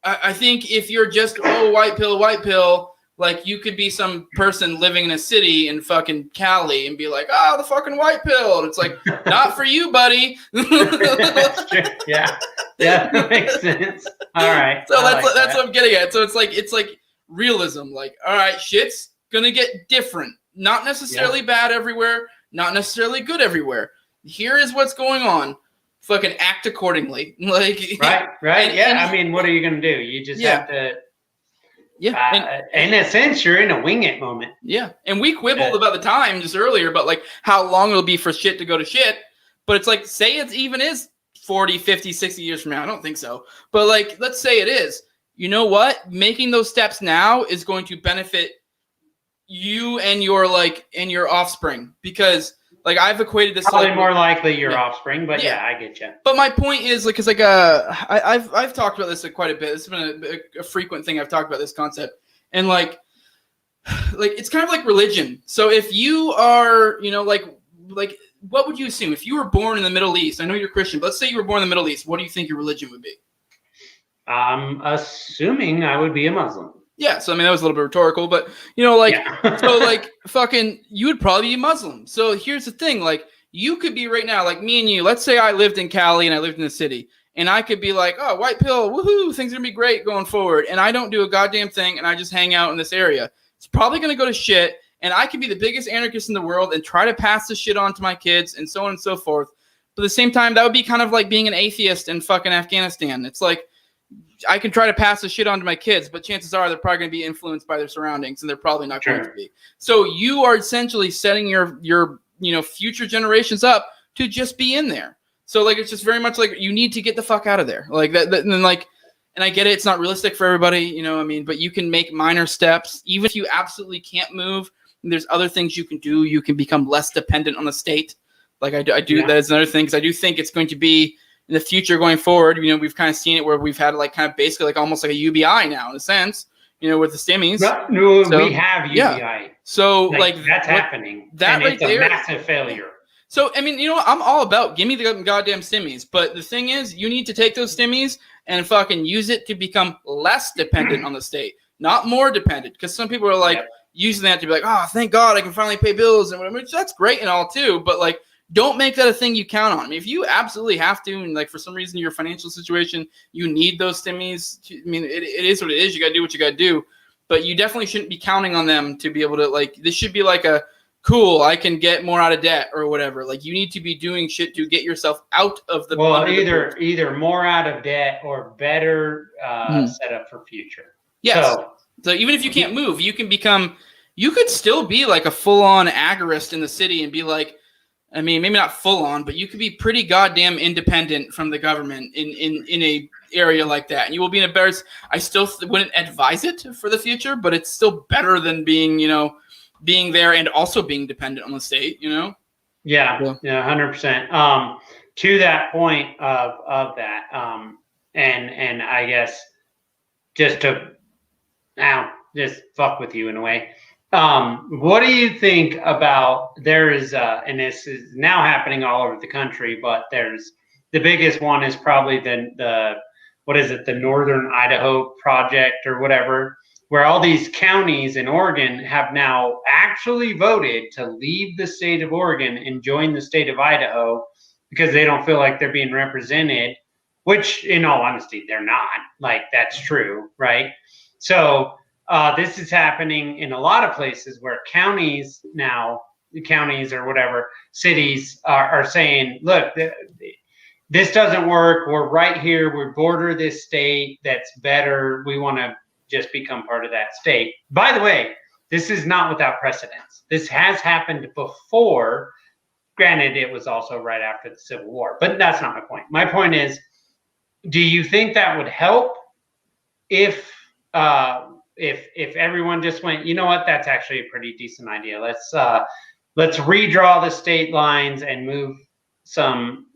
I think if you're just white pill, like you could be some person living in a city in fucking Cali and be like, oh, the fucking white pill. And it's like, not for you, buddy. That's true. Yeah, that makes sense. All right. So that's what I'm getting at. So it's like realism. Like, all right, shit's gonna get different. Not necessarily bad everywhere. Not necessarily good everywhere. Here is what's going on. Fucking act accordingly. Like right. I mean, what are you gonna do? You just have to. Yeah. In a sense, you're in a wing it moment. Yeah. And we quibbled about the time just earlier about like how long it'll be for shit to go to shit. But it's like, say it even is 40, 50, 60 years from now. I don't think so. But like, let's say it is. You know what? Making those steps now is going to benefit you and your offspring, because like I've equated this probably more likely your offspring, but I get you. But my point is like, because like I've talked about this quite a bit. It's been a frequent thing I've talked about this concept, and like it's kind of like religion. So if you are, like what would you assume if you were born in the Middle East? I know you're Christian, but let's say you were born in the Middle East. What do you think your religion would be? I'm assuming I would be a Muslim. Yeah, so I mean that was a little bit rhetorical, but so like fucking you would probably be Muslim. So here's the thing, like you could be right now, like me and you, let's say I lived in Cali and I lived in the city, and I could be like, oh, white pill, woohoo, things are gonna be great going forward, and I don't do a goddamn thing and I just hang out in this area. It's probably gonna go to shit, and I could be the biggest anarchist in the world and try to pass this shit on to my kids and so on and so forth. But at the same time, that would be kind of like being an atheist in fucking Afghanistan. It's like I can try to pass the shit on to my kids, but chances are they're probably going to be influenced by their surroundings, and they're probably not going to be. So you are essentially setting your future generations up to just be in there. So like it's just very much like you need to get the fuck out of there, like that and like, and I get it, it's not realistic for everybody, but you can make minor steps, even if you absolutely can't move. And there's other things you can do. You can become less dependent on the state. Like I do. That is another thing, because I do think it's going to be. In the future going forward, we've kind of seen it where we've had like kind of basically like almost like a UBI now in a sense, with the stimmies. No, so, we have UBI. Yeah. So like that's happening. That and right it's a there, massive failure. So I mean, I'm all about give me the goddamn stimmies, but the thing is, you need to take those stimmies and fucking use it to become less dependent on the state, not more dependent. Because some people are like using that to be like, oh, thank God I can finally pay bills and whatever. Which that's great and all too, but like. Don't make that a thing you count on. I mean, if you absolutely have to, and like for some reason your financial situation, you need those stimmies. It is what it is. You got to do what you got to do. But you definitely shouldn't be counting on them to be able to like. This should be like a cool. I can get more out of debt or whatever. Like you need to be doing shit to get yourself out of the. Well, either more out of debt or better set up for future. Yes. So even if you can't move, you can become. You could still be like a full-on agorist in the city and be like. I mean, maybe not full on, but you could be pretty goddamn independent from the government in a area like that. And you will be in a better. I still wouldn't advise it for the future, but it's still better than being there and also being dependent on the state. Yeah, 100%. To that point of that, and I guess just to just fuck with you in a way. What do you think about there is and this is now happening all over the country, but there's the biggest one is probably the what is it, the Northern Idaho Project or whatever, where all these counties in Oregon have now actually voted to leave the state of Oregon and join the state of Idaho because they don't feel like they're being represented, which in all honesty, they're not. Like that's true, right? So this is happening in a lot of places where counties now counties or whatever cities are saying, look, this doesn't work. We're right here. We border this state that's better. We want to just become part of that state. By the way, this is not without precedence. This has happened before. Granted, it was also right after the Civil War, but that's not my point. My point is, do you think that would help if everyone just went, you know what, that's actually a pretty decent idea. Let's redraw the state lines and move some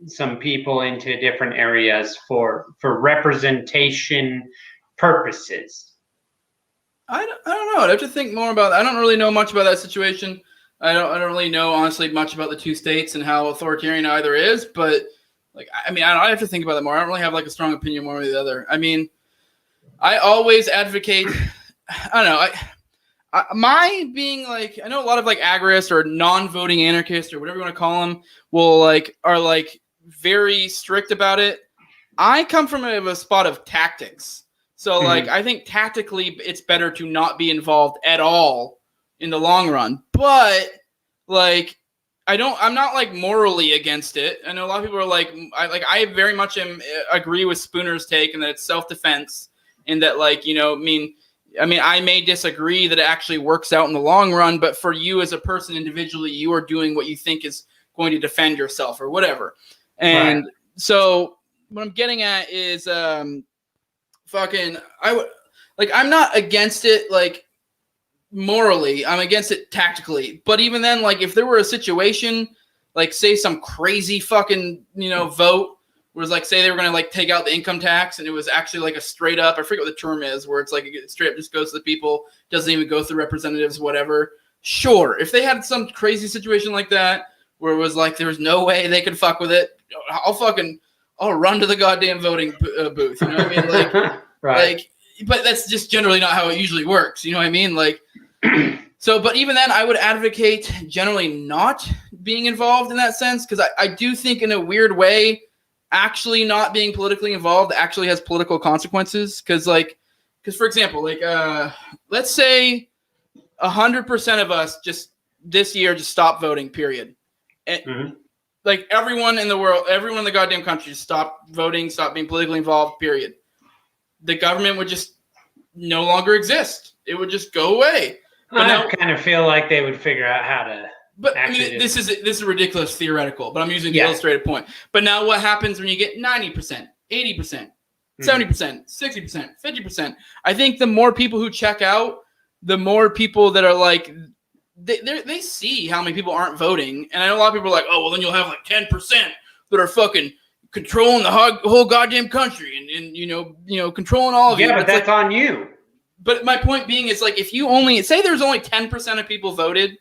people into different areas for representation purposes. I don't know. I'd have to think more about that. I don't really know much about that situation. I don't really know, honestly, much about the two states and how authoritarian either is. But, like, I mean, I have to think about that more. I don't really have, like, a strong opinion one way or the other. I mean, I always advocate – I don't know. My being, like – I know a lot of, like, agorists or non-voting anarchists or whatever you want to call them are very strict about it. I come from a spot of tactics. So, like, I think tactically it's better to not be involved at all in the long run. But, like, I'm not, like, morally against it. I know a lot of people are like, I very much agree with Spooner's take and that it's self-defense and that, like, you know, I mean, I may disagree that it actually works out in the long run, but for you as a person individually, you are doing what you think is going to defend yourself or whatever. And so what I'm getting at is, I'm not against it, like, morally. I'm against it tactically. But even then, like, if there were a situation, like, say some crazy fucking, you know, vote was like, say they were going to, like, take out the income tax and it was actually like a straight up, I forget what the term is, where it's like it straight up just goes to the people, doesn't even go through representatives, whatever. Sure. If they had some crazy situation like that where it was like there was no way they could fuck with it, I'll run to the goddamn voting booth. You know what I mean? Like, like, but that's just generally not how it usually works. You know what I mean? Like, so, but even then, I would advocate generally not being involved in that sense, because I do think in a weird way, actually not being politically involved actually has political consequences. Because for example, like, let's say 100% of us just this year just stop voting, period. And, like, everyone in the world, everyone in the goddamn country just stop voting, stop being politically involved, period. The government would just no longer exist. It would just go away. But I kind of feel like they would figure out how to. But I mean, this is ridiculous theoretical, but I'm using the illustrated point. But now what happens when you get 90%, 80%, 70%, 60%, 50%? I think the more people who check out, the more people that are like, they see how many people aren't voting. And I know a lot of people are like, oh, well, then you'll have like 10% that are fucking controlling the whole goddamn country and you know controlling all of you. Yeah, but that's like, on you. But my point being is, like, if you only say there's only 10% of people voted,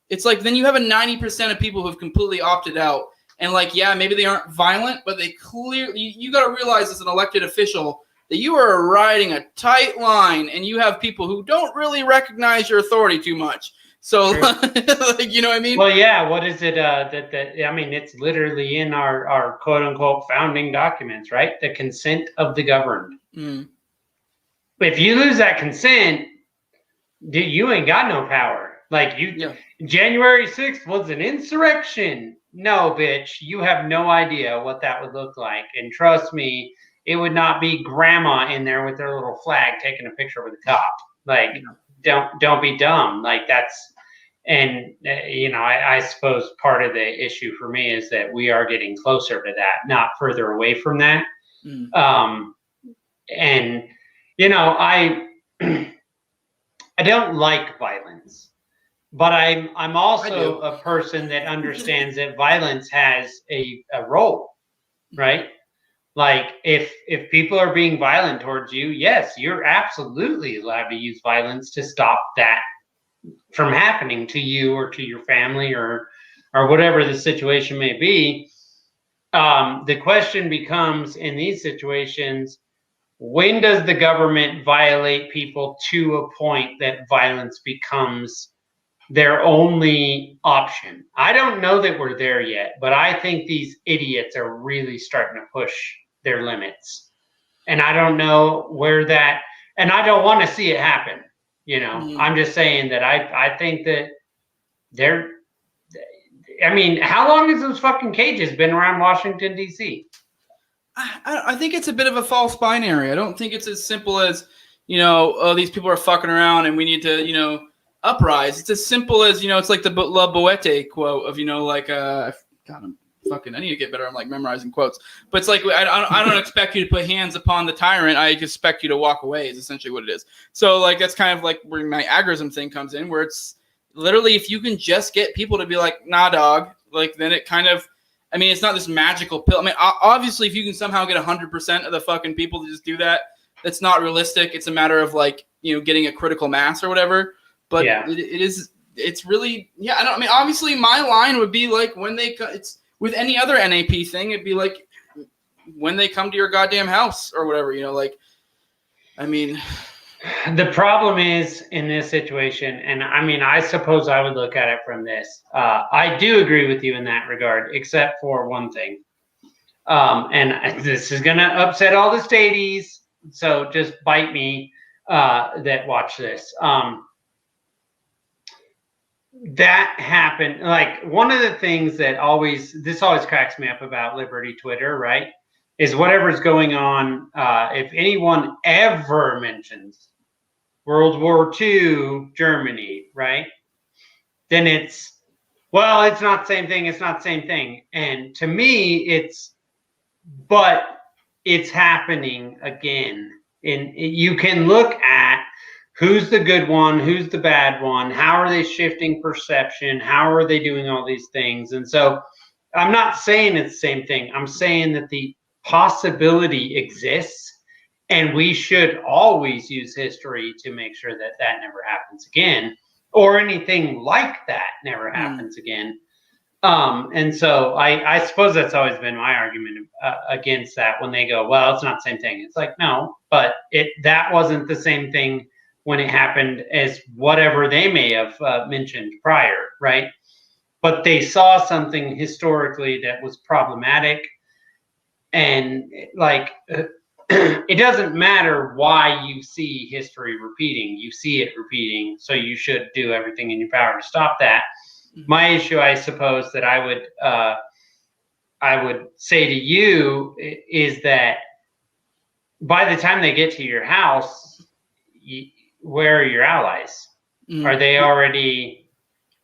it's like then you have a 90% of people who have completely opted out. And, like, yeah, maybe they aren't violent, but they clearly, you got to realize as an elected official that you are riding a tight line and you have people who don't really recognize your authority too much. So, like, you know what I mean? Well, yeah. What is it? I mean, it's literally in our quote unquote founding documents, right? The consent of the governed. If you lose that consent, you ain't got no power. Like January 6th was an insurrection. No, bitch, you have no idea what that would look like. And trust me, it would not be grandma in there with their little flag taking a picture with a cop. Like, don't be dumb. Like, that's, and you know, I suppose part of the issue for me is that we are getting closer to that, not further away from that. And you know, I don't like violence, but I'm also a person that understands that violence has a role, right? Like, if people are being violent towards you, yes, you're absolutely allowed to use violence to stop that from happening to you or to your family or whatever the situation may be. The question becomes, in these situations, when does the government violate people to a point that violence becomes their only option? I don't know that we're there yet, but I think these idiots are really starting to push their limits. And I don't know where that, and I don't want to see it happen. You know, I'm just saying that I think that I mean, how long has those fucking cages been around Washington, D.C.? I think it's a bit of a false binary. I don't think it's as simple as, oh, these people are fucking around and we need to, uprise. It's as simple as, it's like the La Boete quote of, God, I need to get better. I'm like memorizing quotes, but it's like, I don't expect you to put hands upon the tyrant. I expect you to walk away is essentially what it is. So like, that's kind of like where my agorism thing comes in, where it's literally, if you can just get people to be like, nah, dog, like, then it kind of, I mean, it's not this magical pill. I mean, obviously if you can somehow get 100% of the fucking people to just do that, that's not realistic. It's a matter of like, getting a critical mass or whatever, but yeah. It's really, I mean, obviously my line would be like when it's with any other NAP thing, it'd be like when they come to your goddamn house or whatever, I mean. The problem is in this situation, and I mean, I suppose I would look at it from this. I do agree with you in that regard, except for one thing. And this is going to upset all the stadies, so just bite me that watch this. That happened. Like, one of the things that always cracks me up about Liberty Twitter, right, is whatever's going on. If anyone ever mentions World War II Germany, right, then it's not the same thing. It's not the same thing. And to me, but it's happening again. And you can look at who's the good one, who's the bad one, how are they shifting perception, how are they doing all these things. And so I'm not saying it's the same thing. I'm saying that the possibility exists, and we should always use history to make sure that that never happens again, or anything like that never happens again. And so I suppose that's always been my argument against that, when they go, well, it's not the same thing. It's like, no, but that wasn't the same thing when it happened as whatever they may have mentioned prior, right? But they saw something historically that was problematic, and like it doesn't matter why you see history repeating. You see it repeating, so you should do everything in your power to stop that. My issue, I suppose, that I would say to you is that by the time they get to your house, where are your allies? Are they already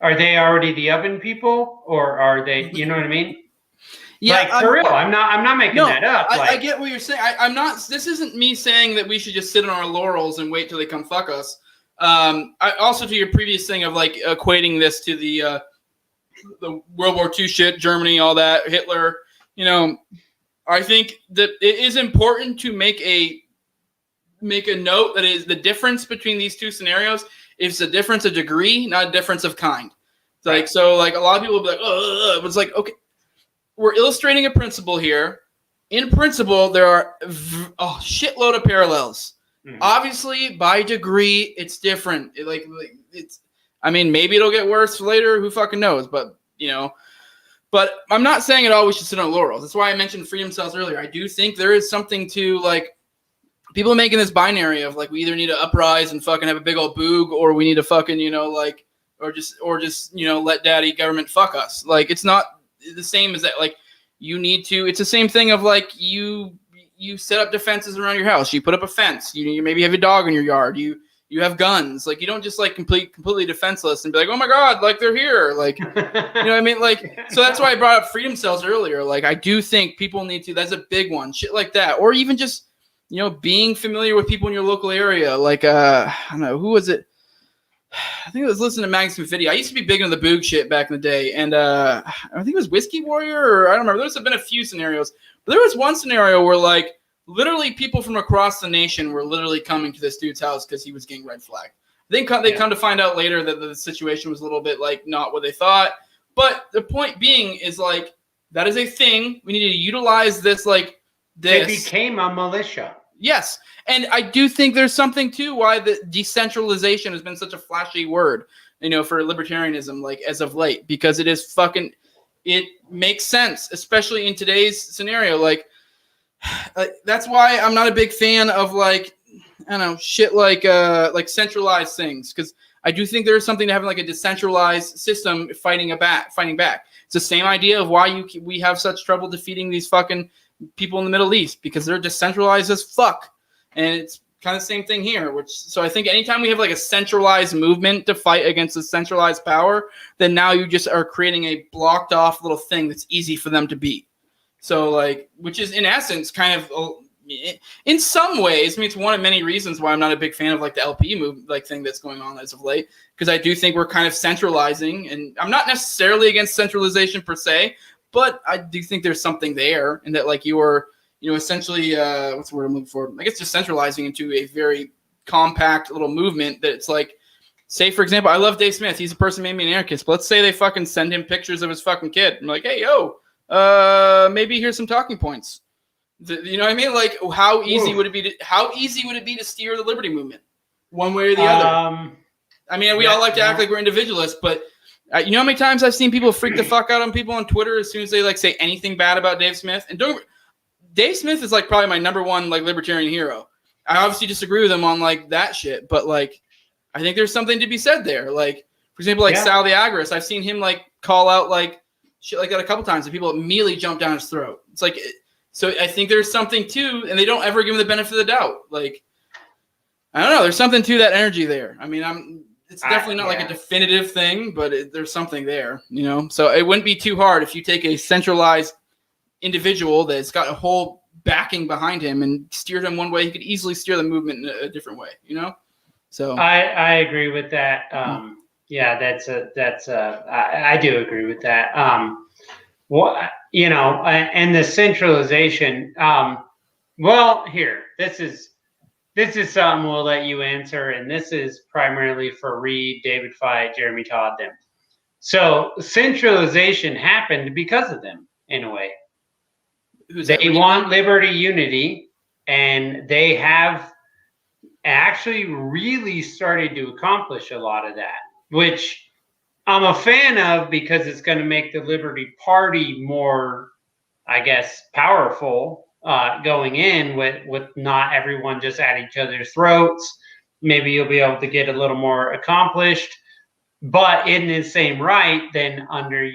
the oven people, or are they? You know what I mean? Yeah, like, for real. I'm not making that up. I get what you're saying. I'm not. This isn't me saying that we should just sit on our laurels and wait till they come fuck us. Also, to your previous thing of like equating this to the World War II shit, Germany, all that, Hitler. I think that it is important to make a note that is the difference between these two scenarios is a difference of degree, not a difference of kind. It's like, so like a lot of people will be like, oh, it's like, okay, we're illustrating a principle here. In principle, there are a shitload of parallels. Mm-hmm. Obviously, by degree, it's different. I mean, maybe it'll get worse later. Who fucking knows? But, but I'm not saying at all we should sit on laurels. That's why I mentioned freedom cells earlier. I do think there is something to, like, people are making this binary of, like, we either need to uprise and fucking have a big old boog, or we need to fucking, or just let daddy government fuck us. Like, it's not the same as that. Like, you need to, it's the same thing of, like, you set up defenses around your house. You put up a fence. You maybe have a dog in your yard. You have guns. Like, you don't just like completely defenseless and be like, oh my God, like they're here. Like, you know what I mean? Like, so that's why I brought up freedom cells earlier. Like, I do think people need to, that's a big one, shit like that. Or even just, being familiar with people in your local area. Like, I don't know, who was it? I think I was listening to Magnus Video. I used to be big into the boog shit back in the day. And I think it was Whiskey Warrior, or I don't remember. There's been a few scenarios. But there was one scenario where, like, literally people from across the nation were literally coming to this dude's house because he was getting red flagged. They come to find out later that the situation was a little bit, like, not what they thought. But the point being is, like, that is a thing. We need to utilize this, like, this. It became a militia. Yes. And I do think there's something to why the decentralization has been such a flashy word, for libertarianism, like, as of late, because it is fucking, it makes sense, especially in today's scenario. Like, that's why I'm not a big fan of, like, I don't know, shit like centralized things, because I do think there is something to having, like, a decentralized system fighting back. It's the same idea of why we have such trouble defeating these fucking people in the Middle East, because they're decentralized as fuck. And it's kind of the same thing here. So I think anytime we have like a centralized movement to fight against a centralized power, then now you just are creating a blocked off little thing that's easy for them to beat. So like, which is in essence kind of, in some ways, I mean, it's one of many reasons why I'm not a big fan of like the LP move, like thing that's going on as of late, because I do think we're kind of centralizing, and I'm not necessarily against centralization per se, but I do think there's something there, and that like you are, essentially, what's the word I'm looking for? I guess just centralizing into a very compact little movement that it's like, say for example, I love Dave Smith. He's a person who made me an anarchist, but let's say they fucking send him pictures of his fucking kid. I'm like, hey, yo, maybe here's some talking points. You know what I mean? Like, how easy would it be to steer the liberty movement one way or the other? I mean, we all like to act like we're individualists, but you know how many times I've seen people freak the fuck out on people on Twitter as soon as they like say anything bad about Dave Smith? And Dave Smith is like probably my number one like libertarian hero. I obviously disagree with him on like that shit, but like I think there's something to be said there. Like, for example, like Sal the Agorist, I've seen him like call out like shit like that a couple times, and people immediately jump down his throat. It's like. So I think there's something too, and they don't ever give him the benefit of the doubt. Like, I don't know, there's something to that energy there. I mean, it's definitely not like a definitive thing, but there's something there, So it wouldn't be too hard if you take a centralized individual that's got a whole backing behind him and steered him one way. He could easily steer the movement in a different way, So I agree with that. Yeah, I do agree with that. And the centralization. Well, here, this is something we'll let you answer, and this is primarily for Reed, David Fite, Jeremy Todd, them. So centralization happened because of them, in a way. They want liberty, unity, and they have actually really started to accomplish a lot of that, which I'm a fan of, because it's going to make the Liberty Party more, I guess, powerful going in with not everyone just at each other's throats. Maybe you'll be able to get a little more accomplished, but in the same right, then under,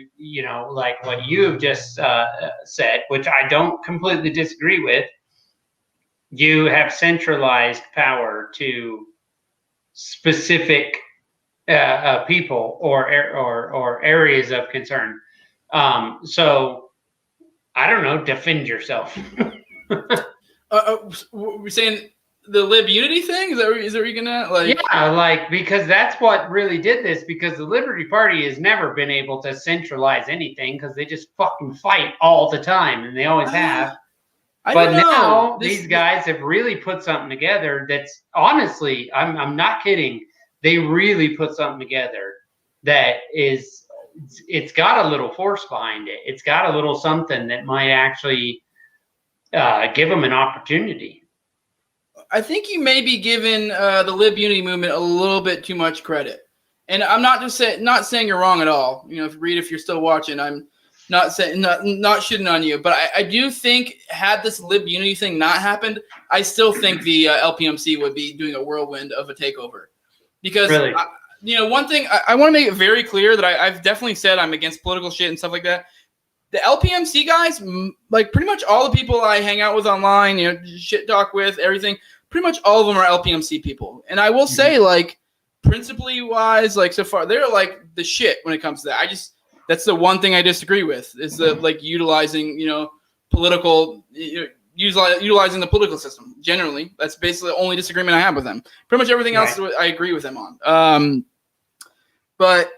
like what you've just said, which I don't completely disagree with, you have centralized power to specific people or areas of concern. So I don't know, defend yourself. We're saying the lib unity thing? Is that what you're gonna like? Yeah, like, because that's what really did this, because the Liberty Party has never been able to centralize anything, because they just fucking fight all the time, and they always have. But now these guys have really put something together that's, honestly, I'm not kidding, they really put something together that is, it's got a little force behind it. It's got a little something that might actually give them an opportunity. I think you may be giving the Lib Unity movement a little bit too much credit. And I'm not saying you're wrong at all. If you're still watching, I'm not saying not shitting on you. But I do think, had this Lib Unity thing not happened, I still think the LPMC would be doing a whirlwind of a takeover. Because, really? One thing, I want to make it very clear that I've definitely said I'm against political shit and stuff like that. The LPMC guys, like pretty much all the people I hang out with online, shit talk with, everything, pretty much all of them are LPMC people. And I will say, like, principally wise, like so far, they're like the shit when it comes to that. That's the one thing I disagree with, is the like utilizing, political, utilizing the political system generally. That's basically the only disagreement I have with them. Pretty much everything else I agree with them on. But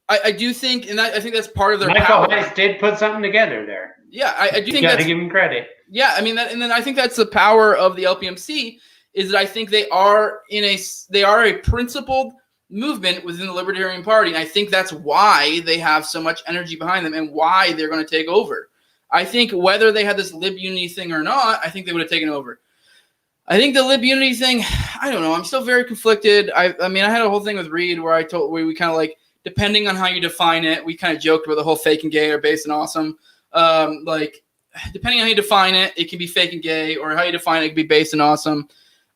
I do think, and I think that's part of their Michael power. Heiss did put something together there. Yeah, I do think you got to give him credit. Yeah, I mean, and then I think that's the power of the LPMC, is that I think they are a principled movement within the Libertarian Party, and I think that's why they have so much energy behind them and why they're going to take over. I think whether they had this Lib Unity thing or not, I think they would have taken over. I think the Lib Unity thing, I don't know. I'm still very conflicted. I mean, I had a whole thing with Reed where we kind of like, depending on how you define it, we kind of joked about the whole fake and gay or base and awesome. Like, depending on how you define it, it can be fake and gay, or how you define it, it can be base and awesome.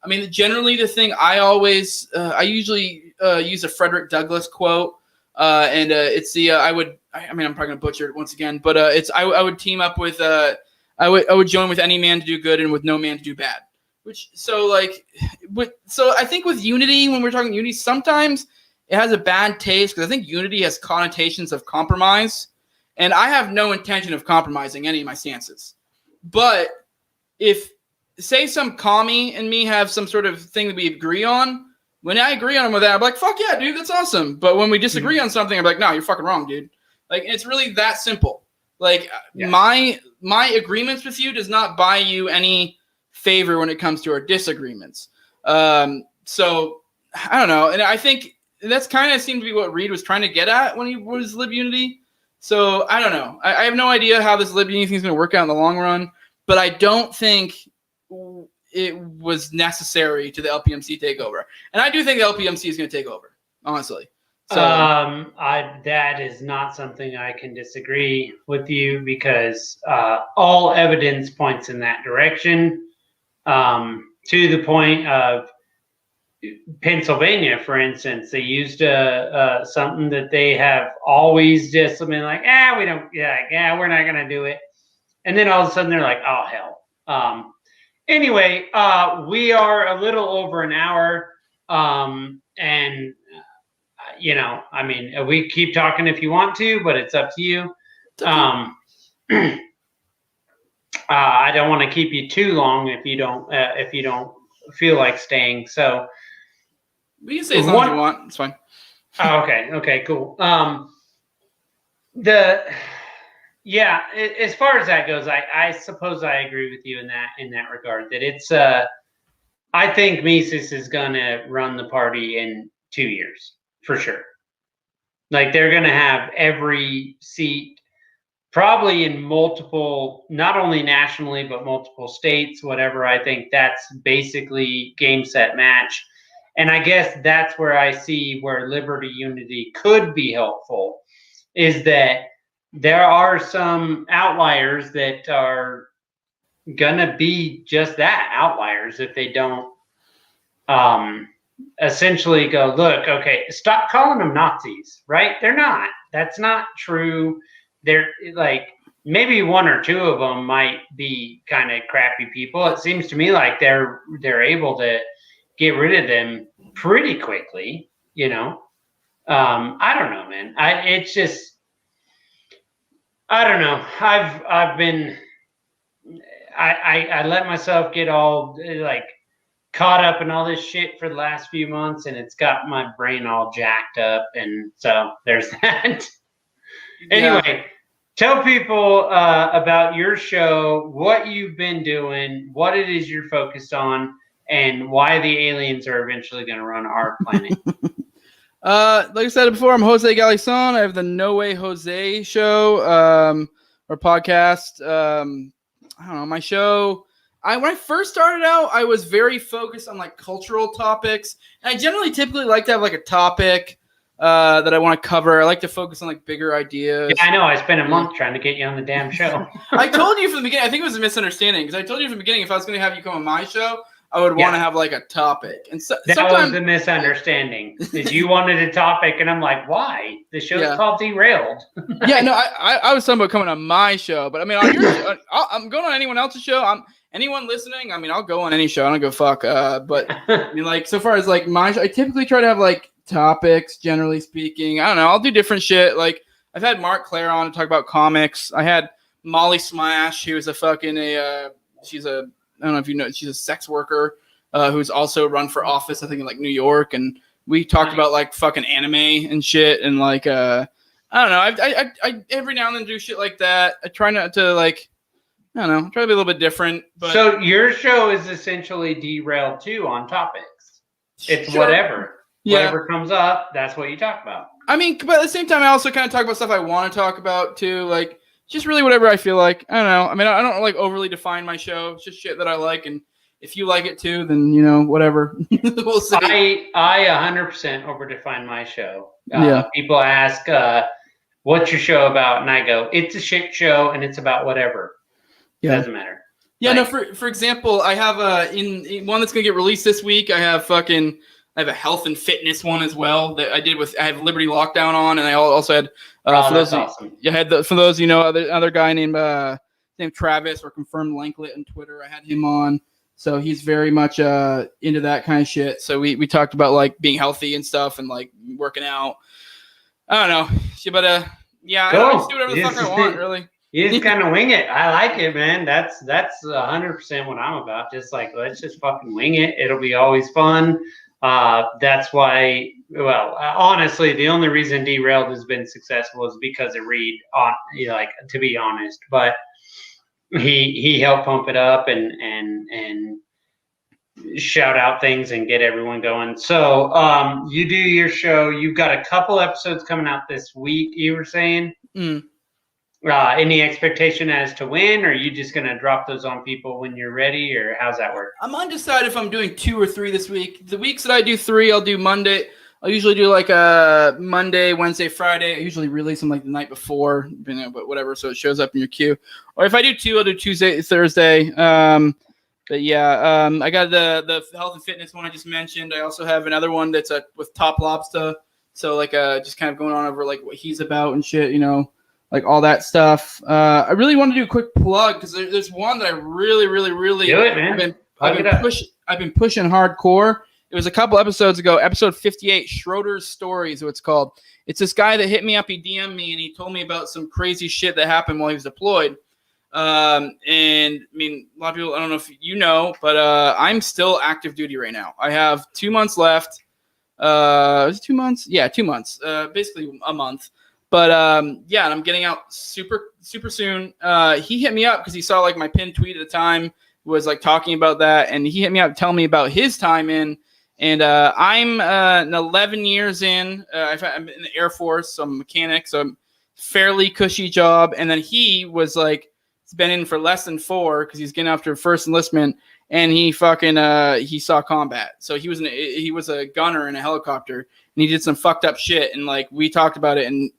I mean, generally the thing I always, I usually use a Frederick Douglass quote, and it's the, I I mean, I'm probably gonna butcher it once again, but I would team up with I would join with any man to do good and with no man to do bad. So I think with Unity, when we're talking Unity, sometimes it has a bad taste because I think Unity has connotations of compromise, and I have no intention of compromising any of my stances. But if, say, some commie and me have some sort of thing that we agree on, when I agree on with that, I'm like, fuck yeah, dude, that's awesome. But when we disagree on something, I'm like, no, you're fucking wrong, dude. Like, it's really that simple. Like, my agreements with you does not buy you any favor when it comes to our disagreements. So I don't know. And I think that's kind of seemed to be what Reed was trying to get at when he was LibUnity. So I don't know. I have no idea how this LibUnity thing is going to work out in the long run, but I don't think it was necessary to the LPMC takeover. And I do think the LPMC is going to take over, honestly. So that is not something I can disagree with you because all evidence points in that direction. To the point of Pennsylvania, for instance, they used something that they have always just been like, we're not gonna do it, and then all of a sudden they're like, oh hell. Anyway, we are a little over an hour, and I mean, we keep talking if you want to, but it's up to you. I don't want to keep you too long if you don't feel like staying. So we can stay as long as you want. It's fine. Okay, cool. As far as that goes, I suppose I agree with you in that regard. That it's I think Mises is gonna run the party in 2 years for sure. Like they're gonna have every seat. Probably in multiple, not only nationally, but multiple states, whatever. I think that's basically game, set, match. And I guess that's where I see where Liberty Unity could be helpful, is that there are some outliers that are going to be just that, outliers, if they don't essentially go, look, okay, stop calling them Nazis, right? They're not. That's not true. They're like, maybe one or two of them might be kind of crappy people. It seems to me like they're able to get rid of them pretty quickly, I don't know, man. It's just, I don't know. I let myself get all like caught up in all this shit for the last few months, and it's got my brain all jacked up, and so there's that. Anyway, tell people about your show, what you've been doing, what it is you're focused on, and why the aliens are eventually going to run our planet. Like I said before, I'm Jose Galison. I have the No Way Jose show or podcast. I don't know, my show. When I first started out, I was very focused on like cultural topics, and I generally typically like to have like a topic that I want to cover. I like to focus on like bigger ideas. Yeah, I know. I spent a month trying to get you on the damn show. I told you from the beginning. I think it was a misunderstanding because I told you from the beginning if I was going to have you come on my show, I would want to have like a topic. And that was a misunderstanding. Is you wanted a topic, and I'm like, why? The show's called Derailed. I was talking about coming on my show, but I mean, on your show, I'm going on anyone else's show. Anyone listening, I mean, I'll go on any show. I don't give a fuck. But I mean, like, so far as like my show, I typically try to have like topics, generally speaking. I don't know. I'll do different shit. Like, I've had Mark Claire on to talk about comics. I had Molly Smash, who is she's a, I don't know if you know, she's a sex worker who's also run for office, I think, in like New York. And we talked about like fucking anime and shit. And like, I don't know. I every now and then do shit like that. I try not to like, I don't know, try to be a little bit different. But so your show is essentially derailed too on topics. It's whatever. Whatever comes up, that's what you talk about. I mean, but at the same time, I also kind of talk about stuff I want to talk about too. Like, just really whatever I feel like. I don't know. I mean, I don't like overly define my show. It's just shit that I like. And if you like it too, then, whatever. We'll see. I 100% overdefine my show. People ask, what's your show about? And I go, it's a shit show and it's about whatever. Yeah. It doesn't matter. Yeah, like, no, for example, I have in one that's going to get released this week. I I have a health and fitness one as well that I did I have Liberty Lockdown on, and I also had that's awesome. For those other guy named Travis or Confirmed Lanklet on Twitter. I had him on, so he's very much into that kind of shit. So we talked about like being healthy and stuff and like working out. I don't know, but yeah, cool. I just do whatever the fuck I want, really. You just kind of wing it. I like it, man. That's 100% what I'm about. Just like, let's just fucking wing it. It'll be always fun. That's why, well, honestly, the only reason Derailed has been successful is because of Reed, like, to be honest. But he helped pump it up and shout out things and get everyone going. So you do your show. You've got a couple episodes coming out this week, you were saying? Any expectation as to when, or are you just going to drop those on people when you're ready, or how's that work? I'm undecided if I'm doing 2 or 3 this week. The weeks that I do 3, I'll do Monday. I'll usually do like a Monday, Wednesday, Friday. I usually release them like the night before, but whatever, so it shows up in your queue. Or if I do 2, I'll do Tuesday, Thursday. But yeah, I got the health and fitness one I just mentioned. I also have another one that's with TopLobsta. So like just kind of going on over like what he's about and shit, like all that stuff. I really want to do a quick plug because there's one that I really do it, man. I've been pushing hardcore. It was a couple episodes ago, episode 58, Schroeder's Story is what it's called. It's this guy that hit me up. He DM'd me and he told me about some crazy shit that happened while he was deployed. And I mean, a lot of people, I don't know if you know, but I'm still active duty right now. I have 2 months left. Was it 2 months? Yeah, 2 months. Basically a month. But yeah, and I'm getting out super soon. He hit me up because he saw like my pinned tweet at the time was like talking about that, and he hit me up telling me about his time in. And I'm 11 years in. I'm in the Air Force, so I'm a mechanic, so I'm fairly cushy job. And then he was like, he's been in for less than 4 because he's getting after first enlistment, and he fucking he saw combat. So he was a gunner in a helicopter, and he did some fucked up shit. And like we talked about it, and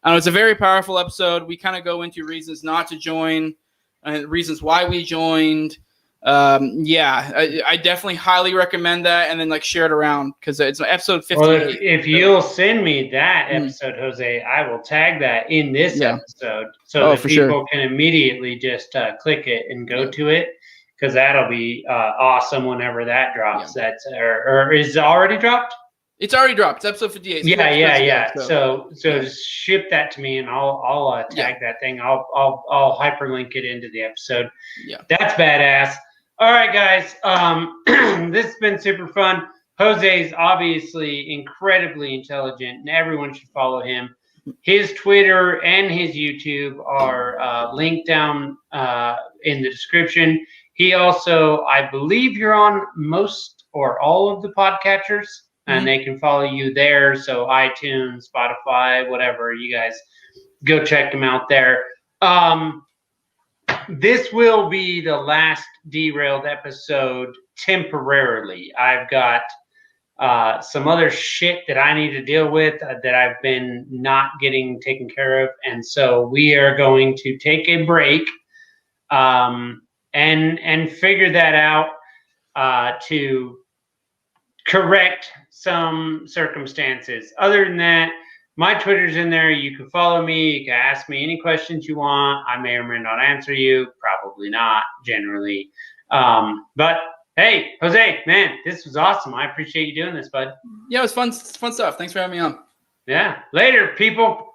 it's a very powerful episode. We kind of go into reasons not to join and reasons why we joined. Yeah, I definitely highly recommend that, and then like share it around because it's episode 58. Well, if you'll send me that episode, Jose, I will tag that in this episode so that people can immediately just click it and go to it, because that'll be awesome whenever that drops. Yeah. That's or is it already dropped? It's already dropped. It's episode 58. Yeah. So just ship that to me, and I'll tag that thing. I'll hyperlink it into the episode. Yeah, that's badass. All right, guys. This has been super fun. Jose's obviously incredibly intelligent, and everyone should follow him. His Twitter and his YouTube are linked down in the description. He also, I believe, you're on most or all of the podcatchers. And they can follow you there. So iTunes, Spotify, whatever. You guys go check them out there. This will be the last Derailed episode temporarily. I've got some other shit that I need to deal with that I've been not getting taken care of. And so we are going to take a break and figure that out to correct some circumstances. Other than that, my Twitter's in there. You can follow me. You can ask me any questions you want. I may or may not answer you. Probably not, generally. But hey, Jose, man, this was awesome. I appreciate you doing this, bud. Yeah, it was fun stuff. Thanks for having me on. Yeah. Later, people.